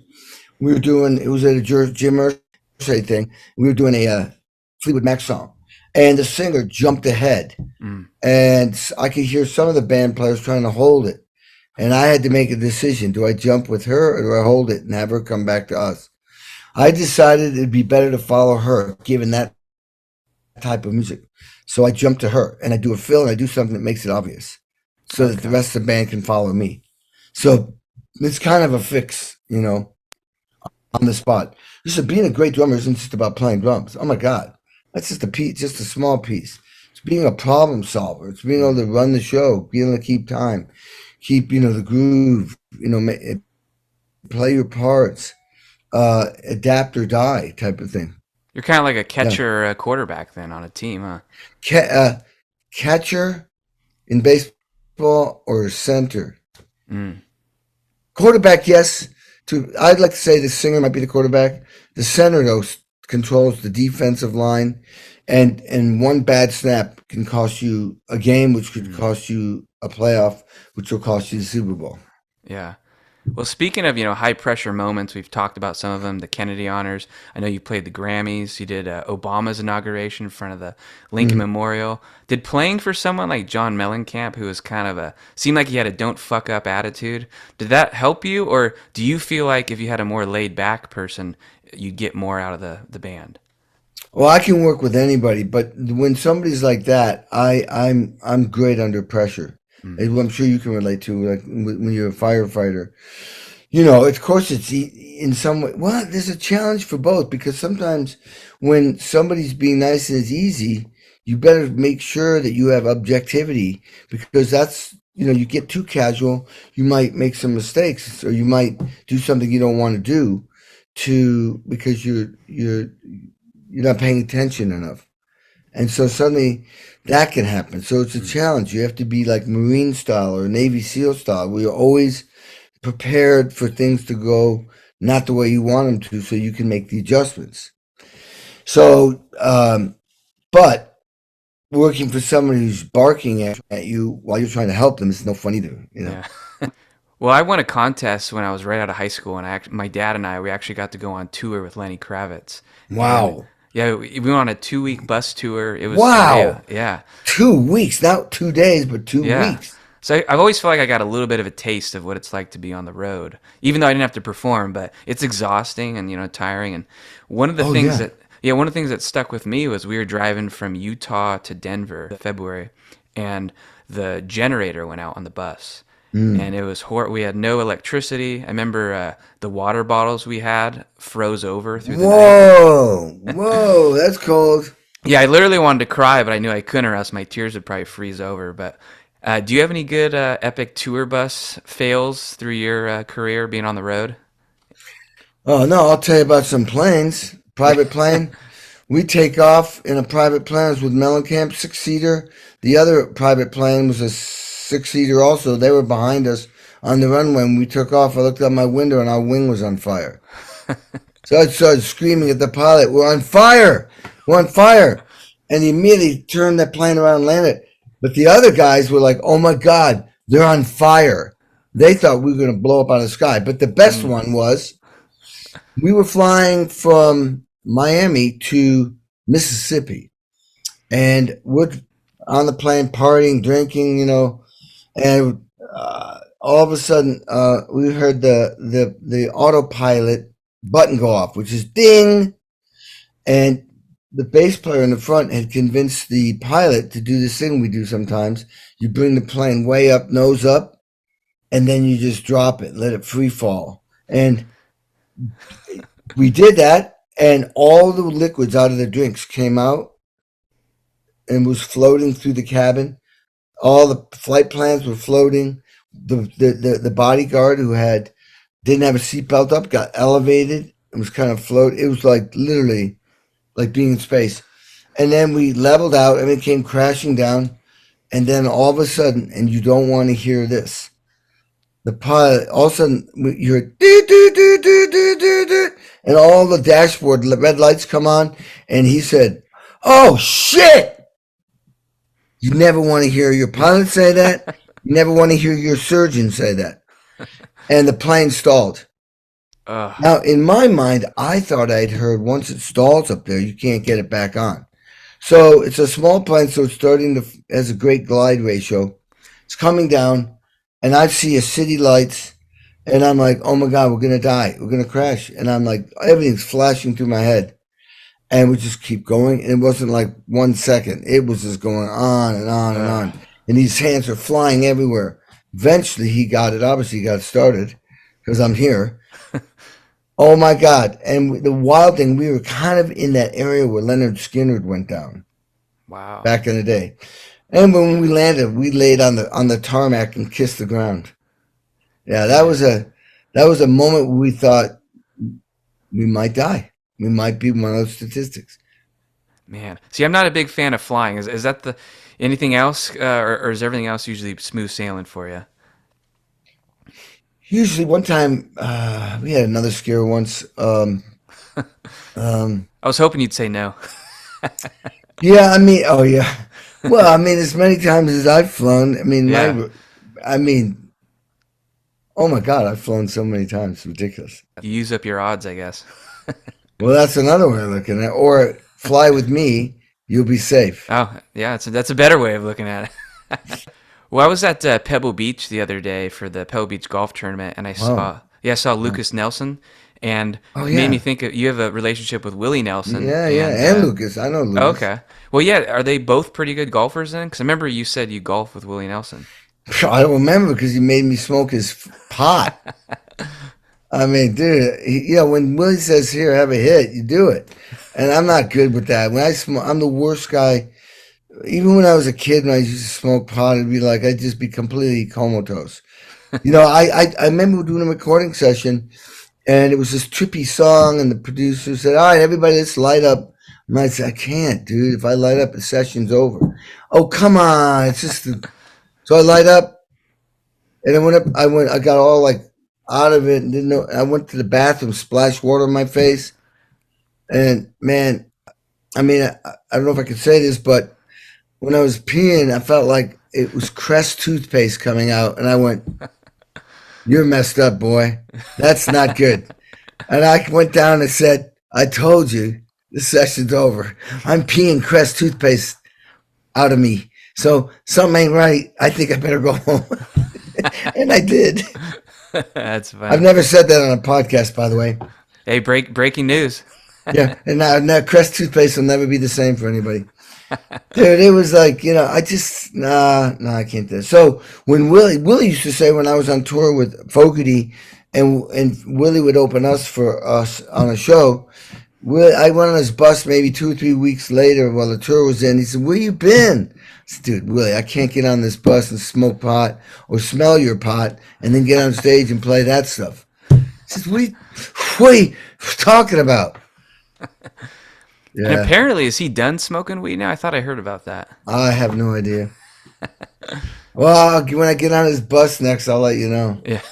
We were doing, it was at a Jim Irsay thing. We were doing a Fleetwood Mac song, and the singer jumped ahead, Mm. and I could hear some of the band players trying to hold it, and I had to make a decision: do I jump with her or do I hold it and have her come back to us? I decided it'd be better to follow her, given that type of music. So I jump to her, and I do a fill, and I do something that makes it obvious, so that the Okay. rest of the band can follow me. So it's kind of a fix, on the spot. Listen, being a great drummer isn't just about playing drums. Oh my God, that's just a piece, just a small piece. It's being a problem solver. It's being able to run the show, being able to keep time, keep the groove. Play your parts, adapt or die type of thing. You're kind of like a Yeah, catcher quarterback then on a team, huh? Ca- uh, catcher in baseball or center. Mm. Quarterback, yes. I'd like to say the singer might be the quarterback. The center, though, controls the defensive line, and one bad snap can cost you a game, which could Mm. cost you a playoff, which will cost you the Super Bowl. Yeah. Well, speaking of, high pressure moments, we've talked about some of them, the Kennedy honors. I know you played the Grammys. You did Obama's inauguration in front of the Lincoln Mhm. Memorial. Did playing for someone like John Mellencamp, who was kind of seemed like he had a don't fuck up attitude, did that help you? Or do you feel like if you had a more laid back person, you'd get more out of the band? Well, I can work with anybody, but when somebody's like that, I'm great under pressure. Mm. And I'm sure you can relate to, like when you're a firefighter. Of course, it's in some way. Well, there's a challenge for both, because sometimes when somebody's being nice and it's easy, you better make sure that you have objectivity, because you get too casual, you might make some mistakes, or you might do something you don't want to do, because you're not paying attention enough. And so suddenly that can happen. So it's a Mm. challenge. You have to be like Marine style or Navy SEAL style, where you're always prepared for things to go not the way you want them to, so you can make the adjustments. So, but working for somebody who's barking at you while you're trying to help them is no fun either. Yeah. Well, I won a contest when I was right out of high school, and my dad and I, we actually got to go on tour with Lenny Kravitz, and Wow. yeah, we went on a 2 week bus tour. It was surreal. Wow. Yeah, 2 weeks, not 2 days, but two yeah. weeks. So I've always felt like I got a little bit of a taste of what it's like to be on the road, even though I didn't have to perform. But it's exhausting and tiring. And one of the Oh, things yeah. that one of the things that stuck with me was we were driving from Utah to Denver in February, and the generator went out on the bus, Mm. and it was we had no electricity. I remember the water bottles we had froze over through the night. Whoa. Whoa. That's cold. Yeah, I literally wanted to cry, but I knew I couldn't, or else my tears would probably freeze over. But do you have any good epic tour bus fails through your career being on the road? Oh, no. I'll tell you about some planes. Private plane. We take off in a private plane. It was with Mellencamp, six-seater. The other private plane was a six-seater also. They were behind us on the runway. When we took off, I looked out my window and our wing was on fire. So I started screaming at the pilot, "We're on fire! We're on fire!" And he immediately turned that plane around and landed. But the other guys were like, "Oh my God, they're on fire." They thought we were going to blow up out of the sky. But the best Mm. one was, we were flying from Miami to Mississippi, and we're on the plane partying, drinking, and all of a sudden we heard the autopilot button go off, which is ding, and the bass player in the front had convinced the pilot to do this thing we do sometimes. You bring the plane way up, nose up, and then you just drop it, let it free fall. And we did that, and all the liquids out of the drinks came out and was floating through the cabin. All the flight plans were floating. The bodyguard who didn't have a seatbelt up got elevated and was kind of float. It was like literally like being in space. And then we leveled out and it came crashing down. And then all of a sudden, and you don't want to hear this, the pilot, all of a sudden, you hear, doo, doo, doo, doo, doo, doo, doo, and all the dashboard red lights come on. And he said, "Oh, shit." You never want to hear your pilot say that. You never want to hear your surgeon say that. And the plane stalled. Now, in my mind, I thought I'd heard once it stalls up there, you can't get it back on. So it's a small plane, so it's has a great glide ratio. It's coming down, and I see a city lights, and I'm like, oh my God, we're going to die. We're going to crash. And I'm like, everything's flashing through my head. And we just keep going. And it wasn't like 1 second. It was just going on and on and on. And these hands are flying everywhere. Eventually, he got it. Obviously, he got started because I'm here. Oh, my God. And the wild thing, we were kind of in that area where Leonard Skinner went down. Wow. Back in the day. And when we landed, we laid on the tarmac and kissed the ground. Yeah, that was a moment where we thought we might die. We might be one of those statistics. Man, see, I'm not a big fan of flying. Is that anything else, or is everything else usually smooth sailing for you? Usually, one time we had another scare once. I was hoping you'd say no. Yeah, I mean, oh yeah. Well, I mean, as many times as I've flown. I mean, Yeah. oh my God, I've flown so many times. It's ridiculous. You use up your odds, I guess. Well, that's another way of looking at it. Or fly with me, you'll be safe. Oh, yeah, that's a better way of looking at it. Well, I was at Pebble Beach the other day for the Pebble Beach golf tournament, and I saw Lucas Nelson, and it made me think you have a relationship with Willie Nelson. Yeah, and Lucas. I know Lucas. Okay. Well, yeah, are they both pretty good golfers then? Because I remember you said you golf with Willie Nelson. I don't remember because he made me smoke his pot. I mean, dude, when Willie says, "Here, have a hit," you do it. And I'm not good with that. When I smoke, I'm the worst guy. Even when I was a kid, when I used to smoke pot, it'd be like I'd just be completely comatose. I remember doing a recording session, and it was this trippy song, and the producer said, "All right, everybody, let's light up." And I said, "I can't, dude. If I light up, the session's over." "Oh, come on. It's just..." So I light up, and I got all like out of it and didn't know. I went to the bathroom, splashed water on my face, and man, I mean, I don't know if I could say this, but when I was peeing, I felt like it was Crest toothpaste coming out, and I went, "You're messed up, boy. That's not good." And I went down and said, "I told you, this session's over. I'm peeing Crest toothpaste out of me. So something ain't right. I think I better go home." And I did. That's funny. I've never said that on a podcast, by the way. Hey, breaking news. Yeah, and now Crest toothpaste will never be the same for anybody. Dude, it was like, I just, I can't do it. So when Willie used to say when I was on tour with Fogerty and Willie would open for us on a show, I went on his bus maybe 2 or 3 weeks later while the tour was in. He said, "Where you been?" I said, "Dude, Willie, I can't get on this bus and smoke pot or smell your pot and then get on stage and play that stuff." He said, what are you talking about? Yeah. And apparently, is he done smoking weed now? I thought I heard about that. I have no idea. Well, when I get on his bus next, I'll let you know. Yeah.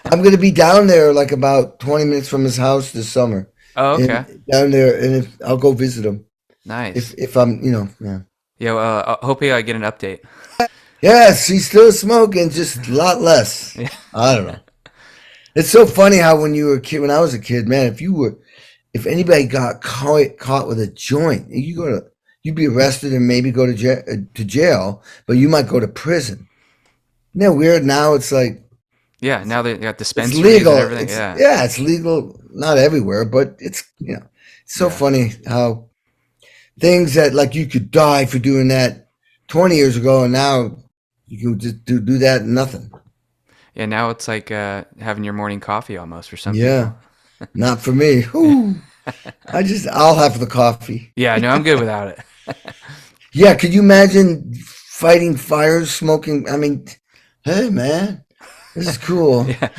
I'm going to be down there like about 20 minutes from his house this summer. Oh, okay. Down there, and I'll go visit him. Nice. If I'm, yeah. Yeah, hopefully I get an update. Yes, he's still smoking, just a lot less. Yeah. I don't know. It's so funny how when when I was a kid, man, if anybody got caught with a joint, you'd be arrested and maybe go to jail, but you might go to prison. Isn't that weird? Now it's like Yeah, now they got it's dispensaries and legal. everything. It's Yeah, yeah, it's legal. Not everywhere, but it's so yeah, funny how things that like you could die for doing that 20 years ago, and now you can just do that and nothing. yeah. Now it's like having your morning coffee almost for some Yeah, people. not for me. Whew. I'll have the coffee. Yeah, no, I'm good without it. Yeah, could you imagine fighting fires, smoking? I mean, hey man, this is cool. Yeah,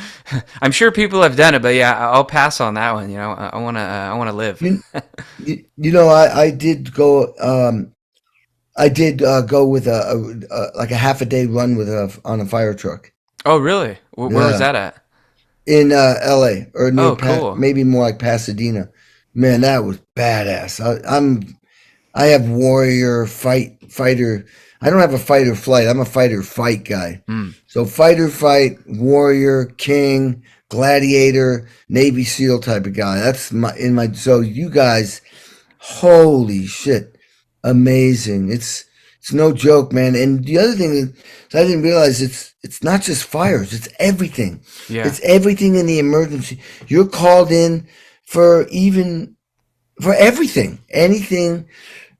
I'm sure people have done it, but yeah, I'll pass on that one. You know, I wanna live. You, I did go. I did go with a like a half a day run with on a fire truck. Oh, really? Where was Yeah, that at? in L.A. or near Oh, cool. maybe more like Pasadena. Man, that was badass. I have warrior fighter. I don't have a fight or flight. I'm a fighter fight guy. Mm. So fighter fight, warrior, king, gladiator, Navy SEAL type of guy. That's my in my. So you guys, holy shit, amazing! It's no joke, man. And the other thing is, I didn't realize it's not just fires. It's everything. Yeah, It's everything in the emergency. You're called in for even for everything, anything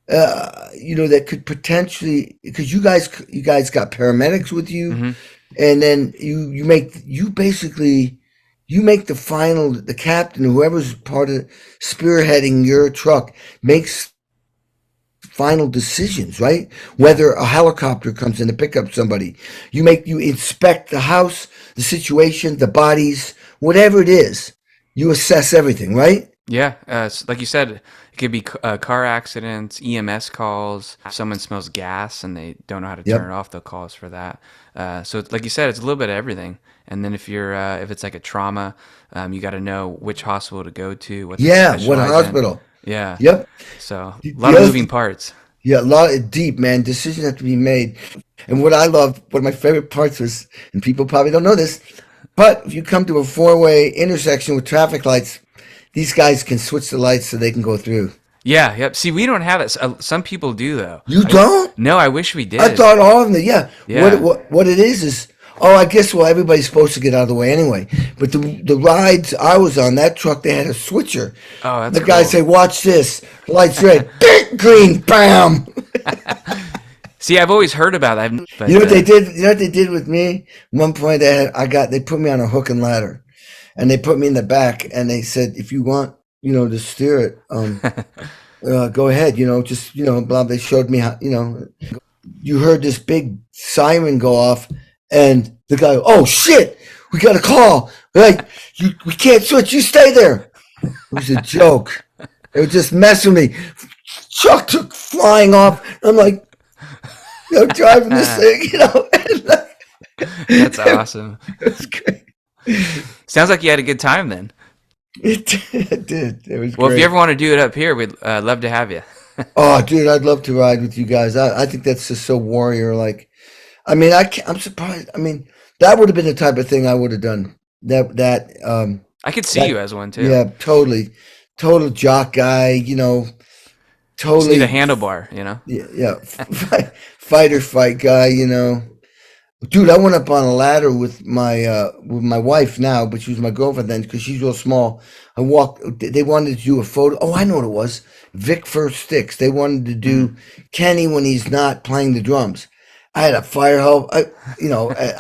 that could potentially because you guys got paramedics with you, hmm, and then you basically you make the captain, whoever's part of spearheading your truck makes final decisions, right? yeah. Whether a helicopter comes in to pick up somebody, you inspect the house, the situation, the bodies, whatever it is, you assess everything, right? Yeah, like you said, it could be car accidents, EMS calls. If someone smells gas and they don't know how to turn Yep. it off, they'll call us for that. So, like you said, it's a little bit of everything. And then if it's like a trauma, you got to know which hospital to go to, what they Yeah, what specialize in. hospital? Yeah, Yep. so a lot The of other moving parts. Yeah, a lot of deep, man. Decisions have to be made. And what I love, one of my favorite parts was, and people probably don't know this, but if you come to a four-way intersection with traffic lights, these guys can switch the lights so they can go through. Yeah, yep. See, we don't have it. Some people do though. You don't? No, I wish we I did. thought all of them. Yeah. What Yeah. what it is? Oh, I guess well everybody's supposed to get out of the way anyway. But the rides I was on, that truck they had a switcher. Oh, that's The guy cool. say, "Watch this. Lights red, green, bam." See, I've always heard about that, You know but what they did? You know what they did with me? One point they put me on a hook and ladder, and they put me in the back, and they said, if you want, to steer it, go ahead. Just blah. They showed me how. You heard this big siren go off, and the guy, oh shit, we got a call. Like we can't switch. You stay there. It was a joke. It was just messing with me. Truck took flying off. I'm like, driving this thing, that's awesome. it was great. Sounds like you had a good time then. It did. It was Well, if you great. ever want to do it up here, we'd love to have you. Oh, dude, I'd love to ride with you guys. I think that's just so warrior. Like, I mean, I'm surprised. I mean, that would have been the type of thing I would have done. I could see you That, as one too. yeah, totally, total jock guy. Just need a Totally, handlebar, you know? yeah, yeah, fight or fight guy. Dude, I went up on a ladder with my wife now, but she was my girlfriend then because she's real small. I walked. They wanted to do a photo. Oh, I know what it was. Vic First Sticks. They wanted to Mm. do Kenny when he's not playing the drums. I had a fire help. I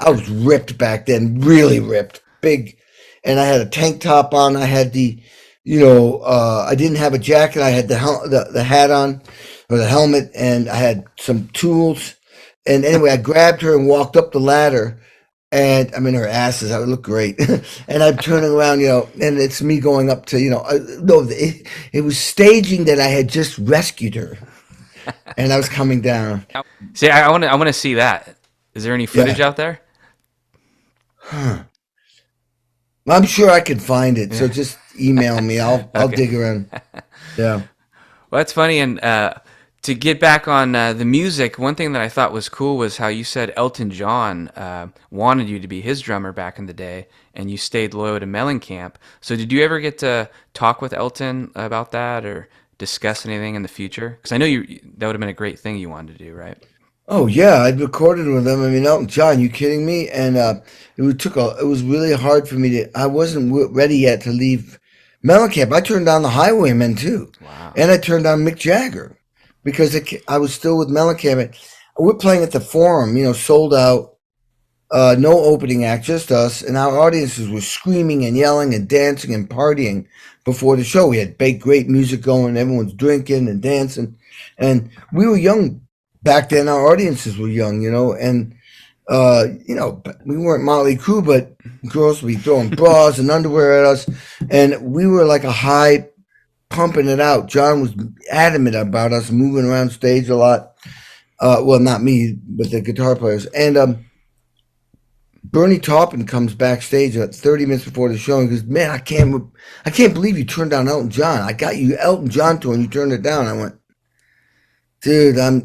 was ripped back then, really ripped, big, and I had a tank top on. I had I didn't have a jacket. I had the hat on or the helmet, and I had some tools. And anyway, I grabbed her and walked up the ladder, and I'm in her asses. I would look great, and I'm turning around, and it's me going up to, no, it was staging that I had just rescued her, and I was coming down. See, I want to see that. Is there any footage Yeah, out there? I'm sure I could find it. So Yeah. just email me. I'll Okay. dig around. Yeah. Well, that's funny. And to get back on the music, one thing that I thought was cool was how you said Elton John wanted you to be his drummer back in the day, and you stayed loyal to Mellencamp. So did you ever get to talk with Elton about that or discuss anything in the future? Because I know that would have been a great thing you wanted to do, right? Oh yeah, I'd recorded with them. I mean, Elton John, you kidding me? And it was really hard for me to. I wasn't ready yet to leave Mellencamp. I turned down the Highwaymen too, Wow. and I turned down Mick Jagger because I was still with Mellencamp. We're playing at the Forum, sold out. No opening act, just us, and our audiences were screaming and yelling and dancing and partying before the show. We had great music going, everyone's drinking and dancing, and we were young back then. Our audiences were young, and we weren't Motley Crue, but girls would be throwing bras and underwear at us, and we were like a high pumping it out. John was adamant about us moving around stage a lot. Well, not me, but the guitar players, and Bernie Taupin comes backstage at 30 minutes before the show and goes, "Man, I can't believe you turned down Elton John. I got you Elton John tour and you turned it down." I went, "Dude, that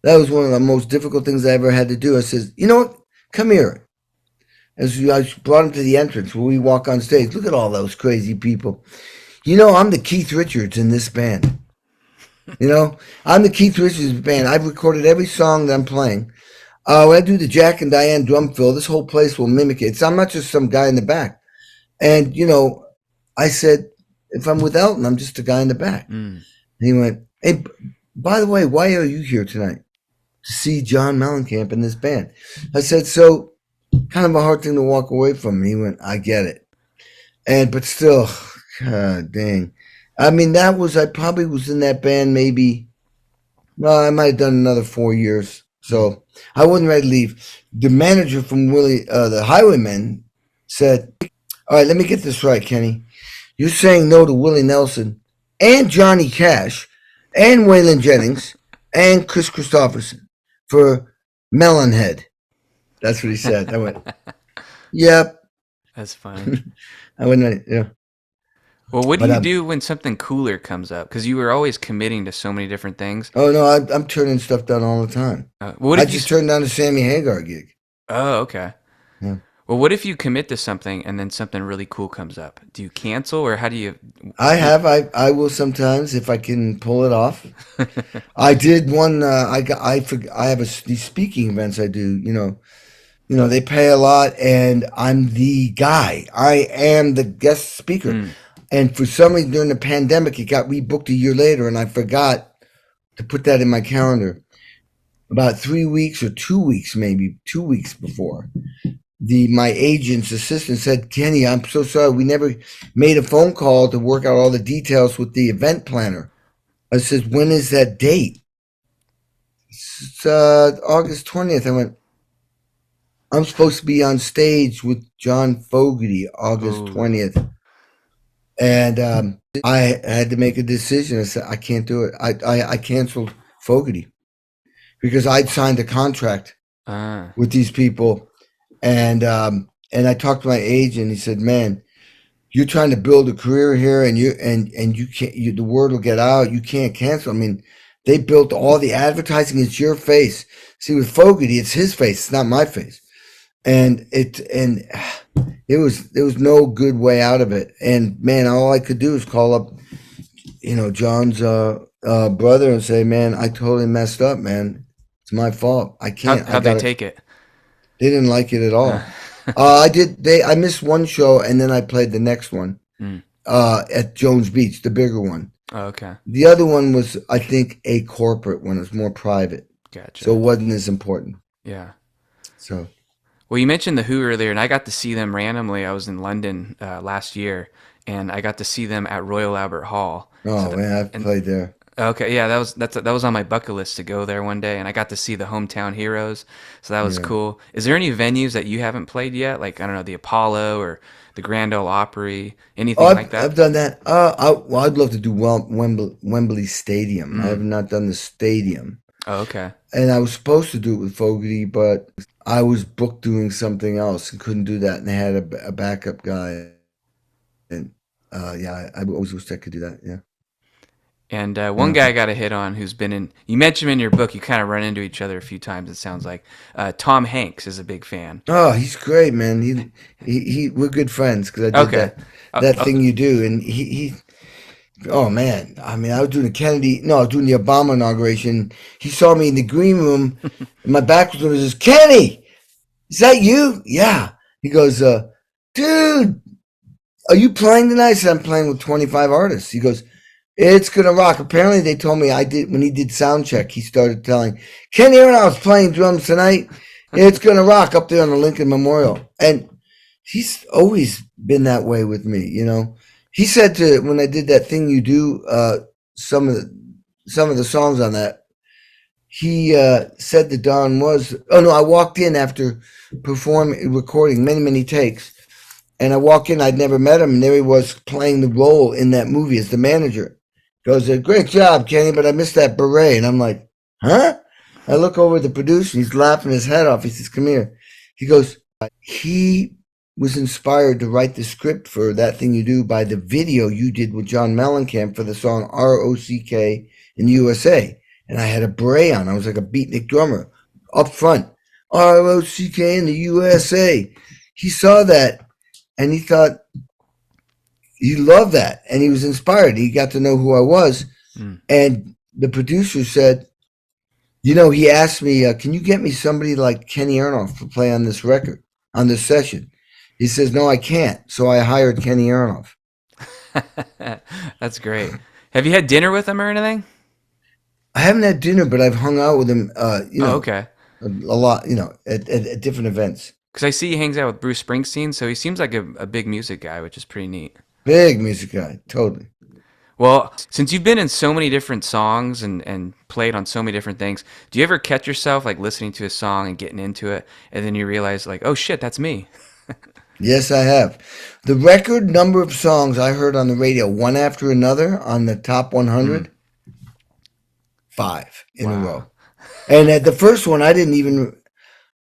was one of the most difficult things I ever had to do." I says, "You know what? Come here." As I brought him to the entrance where we walk on stage, look at all those crazy people. I'm the Keith Richards in this band. I'm the Keith Richards band. I've recorded every song that I'm playing. When I do the Jack and Diane drum fill, this whole place will mimic it. I'm not just some guy in the back. And, I said, if I'm with Elton, I'm just a guy in the back. Mm. And he went, "Hey, by the way, why are you here tonight?" "To see John Mellencamp in this band." I said, "So, kind of a hard thing to walk away from." And he went, "I get it." But still, God dang. I mean, I probably was in that band I might have done another 4 years. So I wasn't ready to leave. The manager from Willie, the Highwaymen, said, "All right, let me get this right, Kenny. You're saying no to Willie Nelson and Johnny Cash and Waylon Jennings and Chris Christopherson for Melonhead." That's what he said. I went, "Yep." That's funny. I went, "Yeah." Well, what do But you do when something cooler comes up? Because you were always committing to so many different things. oh no, I'm turning stuff down all the time. What I if you? just turned down the Sammy Hagar gig. Oh, okay. Yeah. Well, what if you commit to something and then something really cool comes up? Do you cancel, or how do you? I will sometimes if I can pull it off. I did one. I have these speaking events I do. They pay a lot, and I'm the guy. I am the guest speaker. Mm. And for some reason during the pandemic, it got rebooked a year later, and I forgot to put that in my calendar. About 3 weeks or 2 weeks, maybe 2 weeks before, my agent's assistant said, "Kenny, I'm so sorry. We never made a phone call to work out all the details with the event planner." I said, "When is that date?" It's August 20th. I went, "I'm supposed to be on stage with John Fogerty August 20th." And I had to make a decision. I said, "I can't do it." I canceled Fogerty because I'd signed a contract with these people. And I talked to my agent. He said, "Man, you're trying to build a career here, and you can't. The word will get out. You can't cancel." I mean, they built all the advertising. It's your face. See, with Fogerty, it's his face. It's not my face. And there was no good way out of it. And man, all I could do is call up, John's brother and say, "Man, I totally messed up, man. It's my fault. I can't." How'd they take it? They didn't like it at all. I missed one show, and then I played the next one at Jones Beach, the bigger one. Oh, okay. The other one was, I think, a corporate one. It was more private. Gotcha. So it wasn't as important. Yeah. So. Well, you mentioned the Who earlier, and I got to see them randomly. I was in London last year, and I got to see them at Royal Albert Hall. Oh man, I've played there. Okay, yeah, that was on my bucket list to go there one day, and I got to see the Hometown Heroes, so that was cool. Is there any venues that you haven't played yet, like I don't know, the Apollo or the Grand Ole Opry, anything like that? I've done that. I'd love to do Wembley Stadium. I have not done the stadium. Oh, okay. And I was supposed to do it with Fogerty, but I was booked doing something else and couldn't do that, and they had a backup guy. And I always wished I could do that. Yeah. And one guy I got a hit on who's been in, you mentioned him in your book, you kind of run into each other a few times, it sounds like. Tom Hanks is a big fan. Oh, he's great, man. We're good friends because I did that thing you do. And Oh man, I mean, I was doing the Kennedy, no, I was doing the Obama inauguration. He saw me in the green room, and my back was to him. He says, "Kenny, is that you?" Yeah. He goes, "Dude, are you playing tonight?" I said, "I'm playing with 25 artists." He goes, "It's gonna rock." Apparently, they told me I did when he did sound check. He started telling Kenny Aronoff's playing drums tonight. It's gonna rock up there on the Lincoln Memorial, and he's always been that way with me. He said to when I did that thing you do, some of the songs on that. He said that Don was. Oh no, I walked in after performing, recording many takes, and I walk in. I'd never met him, and there he was playing the role in that movie as the manager. Goes, "Great job, Kenny, but I missed that beret." And I'm like, "Huh?" I look over at the producer. He's laughing his head off. He says, "Come here." He goes, "He was inspired to write the script for That Thing You Do by the video you did with John Mellencamp for the song ROCK in the USA." And I had a beret on. I was like a beatnik drummer up front. ROCK in the USA. He saw that and he thought he loved that and he was inspired. He got to know who I was. And the producer said, he asked me, "Can you get me somebody like Kenny Aronoff to play on this record, on this session?" He says, "No, I can't." So I hired Kenny Aronoff. That's great. Have you had dinner with him or anything? I haven't had dinner, but I've hung out with him, Oh, okay. a lot, at different events. Because I see he hangs out with Bruce Springsteen, so he seems like a big music guy, which is pretty neat. Big music guy, totally. Well, since you've been in so many different songs and played on so many different things, do you ever catch yourself like listening to a song and getting into it, and then you realize like, oh shit, that's me? Yes, I have. The record number of songs I heard on the radio, one after another, on the top 100, 5 in a Wow. row. And at the first one, I didn't even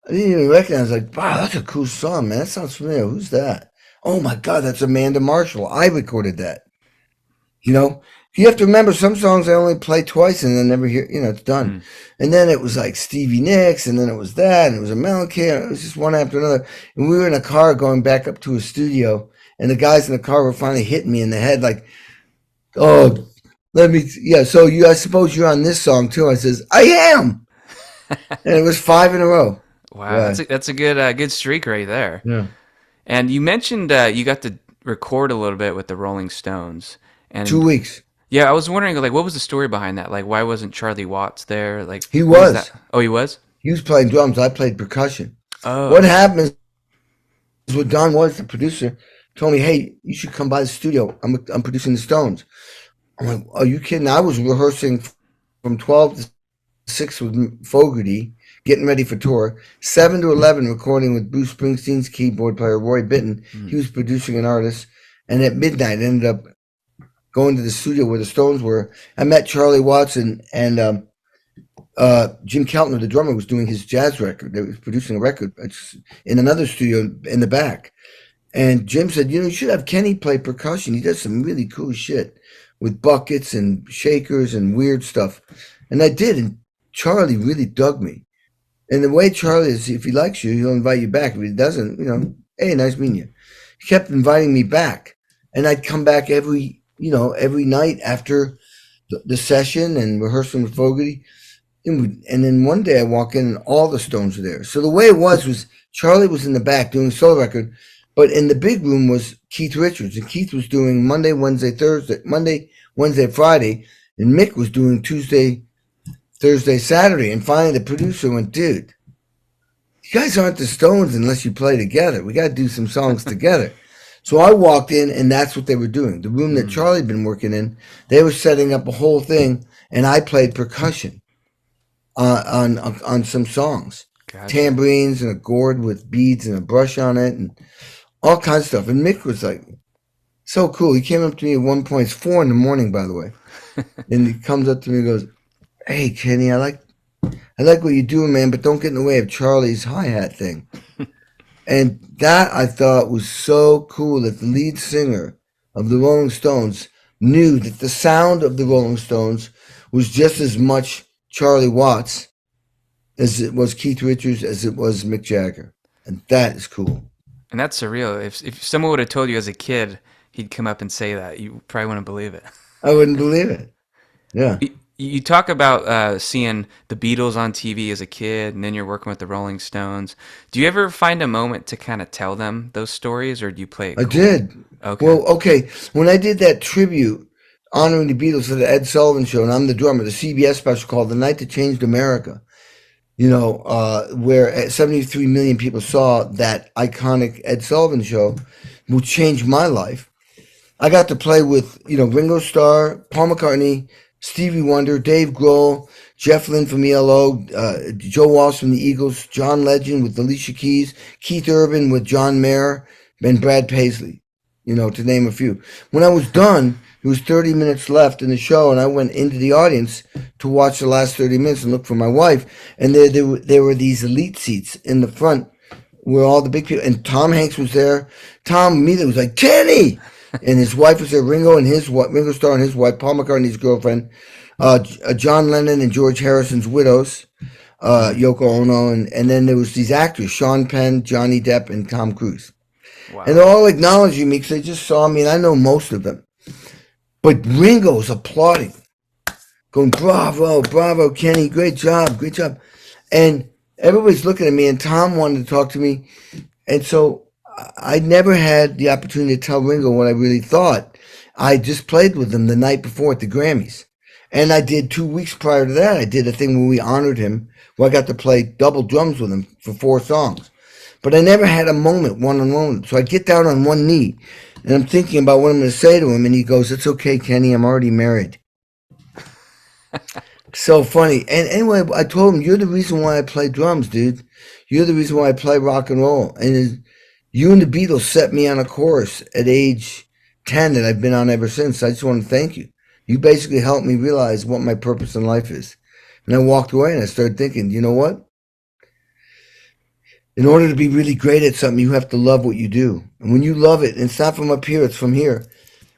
recognize. Like, wow, that's a cool song, man. That sounds familiar. Who's that? Oh my God, that's Amanda Marshall. I recorded that. You know, you have to remember some songs I only play twice and then never hear. It's done. And then it was like Stevie Nicks, and then it was that, and it was a Mellencamp. It was just one after another. And we were in a car going back up to a studio, and the guys in the car were finally hitting me in the head, like, "Oh, let me, yeah." So I suppose you're on this song too. I says, "I am," and it was 5 in a row. Wow, Yeah, that's a good streak right there. yeah. And you mentioned you got to record a little bit with the Rolling Stones, and 2 weeks. yeah, I was wondering like what was the story behind that? Like, why wasn't Charlie Watts there? Like, He what was was. that? Oh, he was. He was playing drums. I played percussion. What Oh, happened is what Don was, the producer, told me, "Hey, you should come by the studio. I'm producing the Stones." I'm like, "Are you kidding?" I was rehearsing from 12 to 6 with Fogerty, getting ready for tour. 7 to 11 recording with Bruce Springsteen's keyboard player, Roy Bittan. He was producing an artist. And at midnight, I ended up going to the studio where the Stones were. I met Charlie Watts and Jim Keltner, the drummer, was doing his jazz record. They was producing a record in another studio in the back. And Jim said, "You should have Kenny play percussion. He does some really cool shit with buckets and shakers and weird stuff." And I did. And Charlie really dug me. And the way Charlie is, if he likes you, he'll invite you back. If he doesn't, "Hey, nice meeting you." He kept inviting me back. And I'd come back every night after the session and rehearsing with Fogerty. And then one day I walk in and all the Stones were there. So the way it was Charlie was in the back doing a solo record, but in the big room was Keith Richards. And Keith was doing Monday, Wednesday, Friday. And Mick was doing Tuesday, Thursday, Saturday. And finally the producer went, "Dude, you guys aren't the Stones unless you play together. We got to do some songs together." So I walked in, and that's what they were doing. The room that Charlie had been working in, they were setting up a whole thing, and I played percussion on some songs, gotcha. tambourines and a gourd with beads and a brush on it, and all kinds of stuff. And Mick was like, so cool. He came up to me at one point. It's 4 in the morning, by the way, and he comes up to me and goes, "Hey, Kenny, I like what you're doing, man, but don't get in the way of Charlie's hi-hat thing." And that I thought was so cool that the lead singer of the Rolling Stones knew that the sound of the Rolling Stones was just as much Charlie Watts as it was Keith Richards, as it was Mick Jagger. And that is cool. And that's surreal. If someone would have told you as a kid he'd come up and say that, you probably wouldn't believe it. I wouldn't believe it. Yeah. You talk about seeing the Beatles on TV as a kid, and then you're working with the Rolling Stones. Do you ever find a moment to kind of tell them those stories, or do you play it I cool? did. Okay. Well, okay. When I did that tribute honoring the Beatles for the Ed Sullivan Show, and I'm the drummer, the CBS special called "The Night That Changed America," where 73 million people saw that iconic Ed Sullivan Show, which changed my life. I got to play with, Ringo Starr, Paul McCartney, Stevie Wonder, Dave Grohl, Jeff Lynne from ELO, Joe Walsh from the Eagles, John Legend with Alicia Keys, Keith Urban with John Mayer, and Brad Paisley, to name a few. When I was done, there was 30 minutes left in the show, and I went into the audience to watch the last 30 minutes and look for my wife. And there were these elite seats in the front where all the big people, and Tom Hanks was there. Tom immediately was like, Kenny! And his wife was there, Ringo Starr and his wife, Paul McCartney's girlfriend, John Lennon and George Harrison's widows, Yoko Ono, and then there was these actors, Sean Penn, Johnny Depp, and Tom Cruise. Wow. And they're all acknowledging me because they just saw me, and I know most of them. But Ringo's applauding, going, bravo, bravo, Kenny, great job, great job. And everybody's looking at me, and Tom wanted to talk to me. And so I never had the opportunity to tell Ringo what I really thought. I just played with him the night before at the Grammys. And I did 2 weeks prior to that, I did a thing where we honored him, where I got to play double drums with him for 4 songs. But I never had a moment one-on-one with him. So I get down on one knee, and I'm thinking about what I'm going to say to him, and he goes, "It's okay, Kenny, I'm already married." So funny. And anyway, I told him, "You're the reason why I play drums, dude. You're the reason why I play rock and roll. And you and the Beatles set me on a course at age 10 that I've been on ever since. I just want to thank you. You basically helped me realize what my purpose in life is." And I walked away and I started thinking, you know what? In order to be really great at something, you have to love what you do. And when you love it, and it's not from up here, it's from here.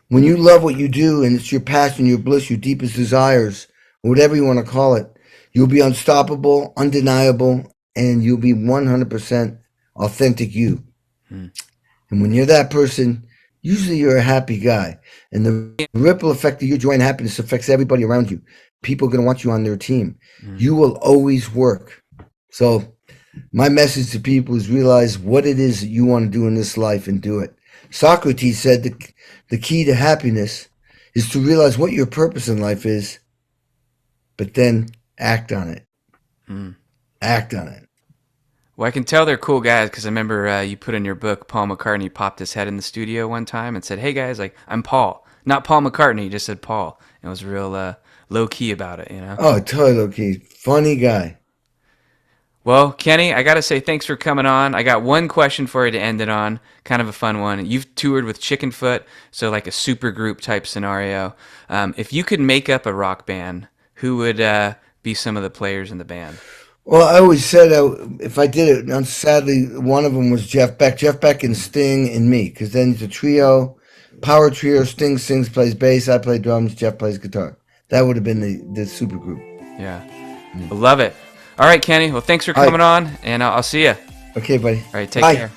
When you love what you do and it's your passion, your bliss, your deepest desires, or whatever you want to call it, you'll be unstoppable, undeniable, and you'll be 100% authentic you. And when you're that person, usually you're a happy guy. And the ripple effect of your joy and happiness affects everybody around you. People are going to want you on their team. You will always work. So my message to people is realize what it is that you want to do in this life and do it. Socrates said the key to happiness is to realize what your purpose in life is, but then act on it. Act on it. Well, I can tell they're cool guys because I remember you put in your book, Paul McCartney popped his head in the studio one time and said, "Hey guys, like I'm Paul, not Paul McCartney." He just said Paul. And it was real low key about it, you know. Oh, totally low-key. Funny guy. Well, Kenny, I got to say thanks for coming on. I got one question for you to end it on, kind of a fun one. You've toured with Chickenfoot, so like a super group type scenario. If you could make up a rock band, who would be some of the players in the band? Well, I always said if I did it, and sadly, one of them was Jeff Beck. Jeff Beck and Sting and me, because then it's a trio, power trio. Sting sings, plays bass, I play drums, Jeff plays guitar. That would have been the super group. Yeah. I love it. All right, Kenny. Well, thanks for All right. coming on, and I'll see you. Okay, buddy. All right, take Bye. care.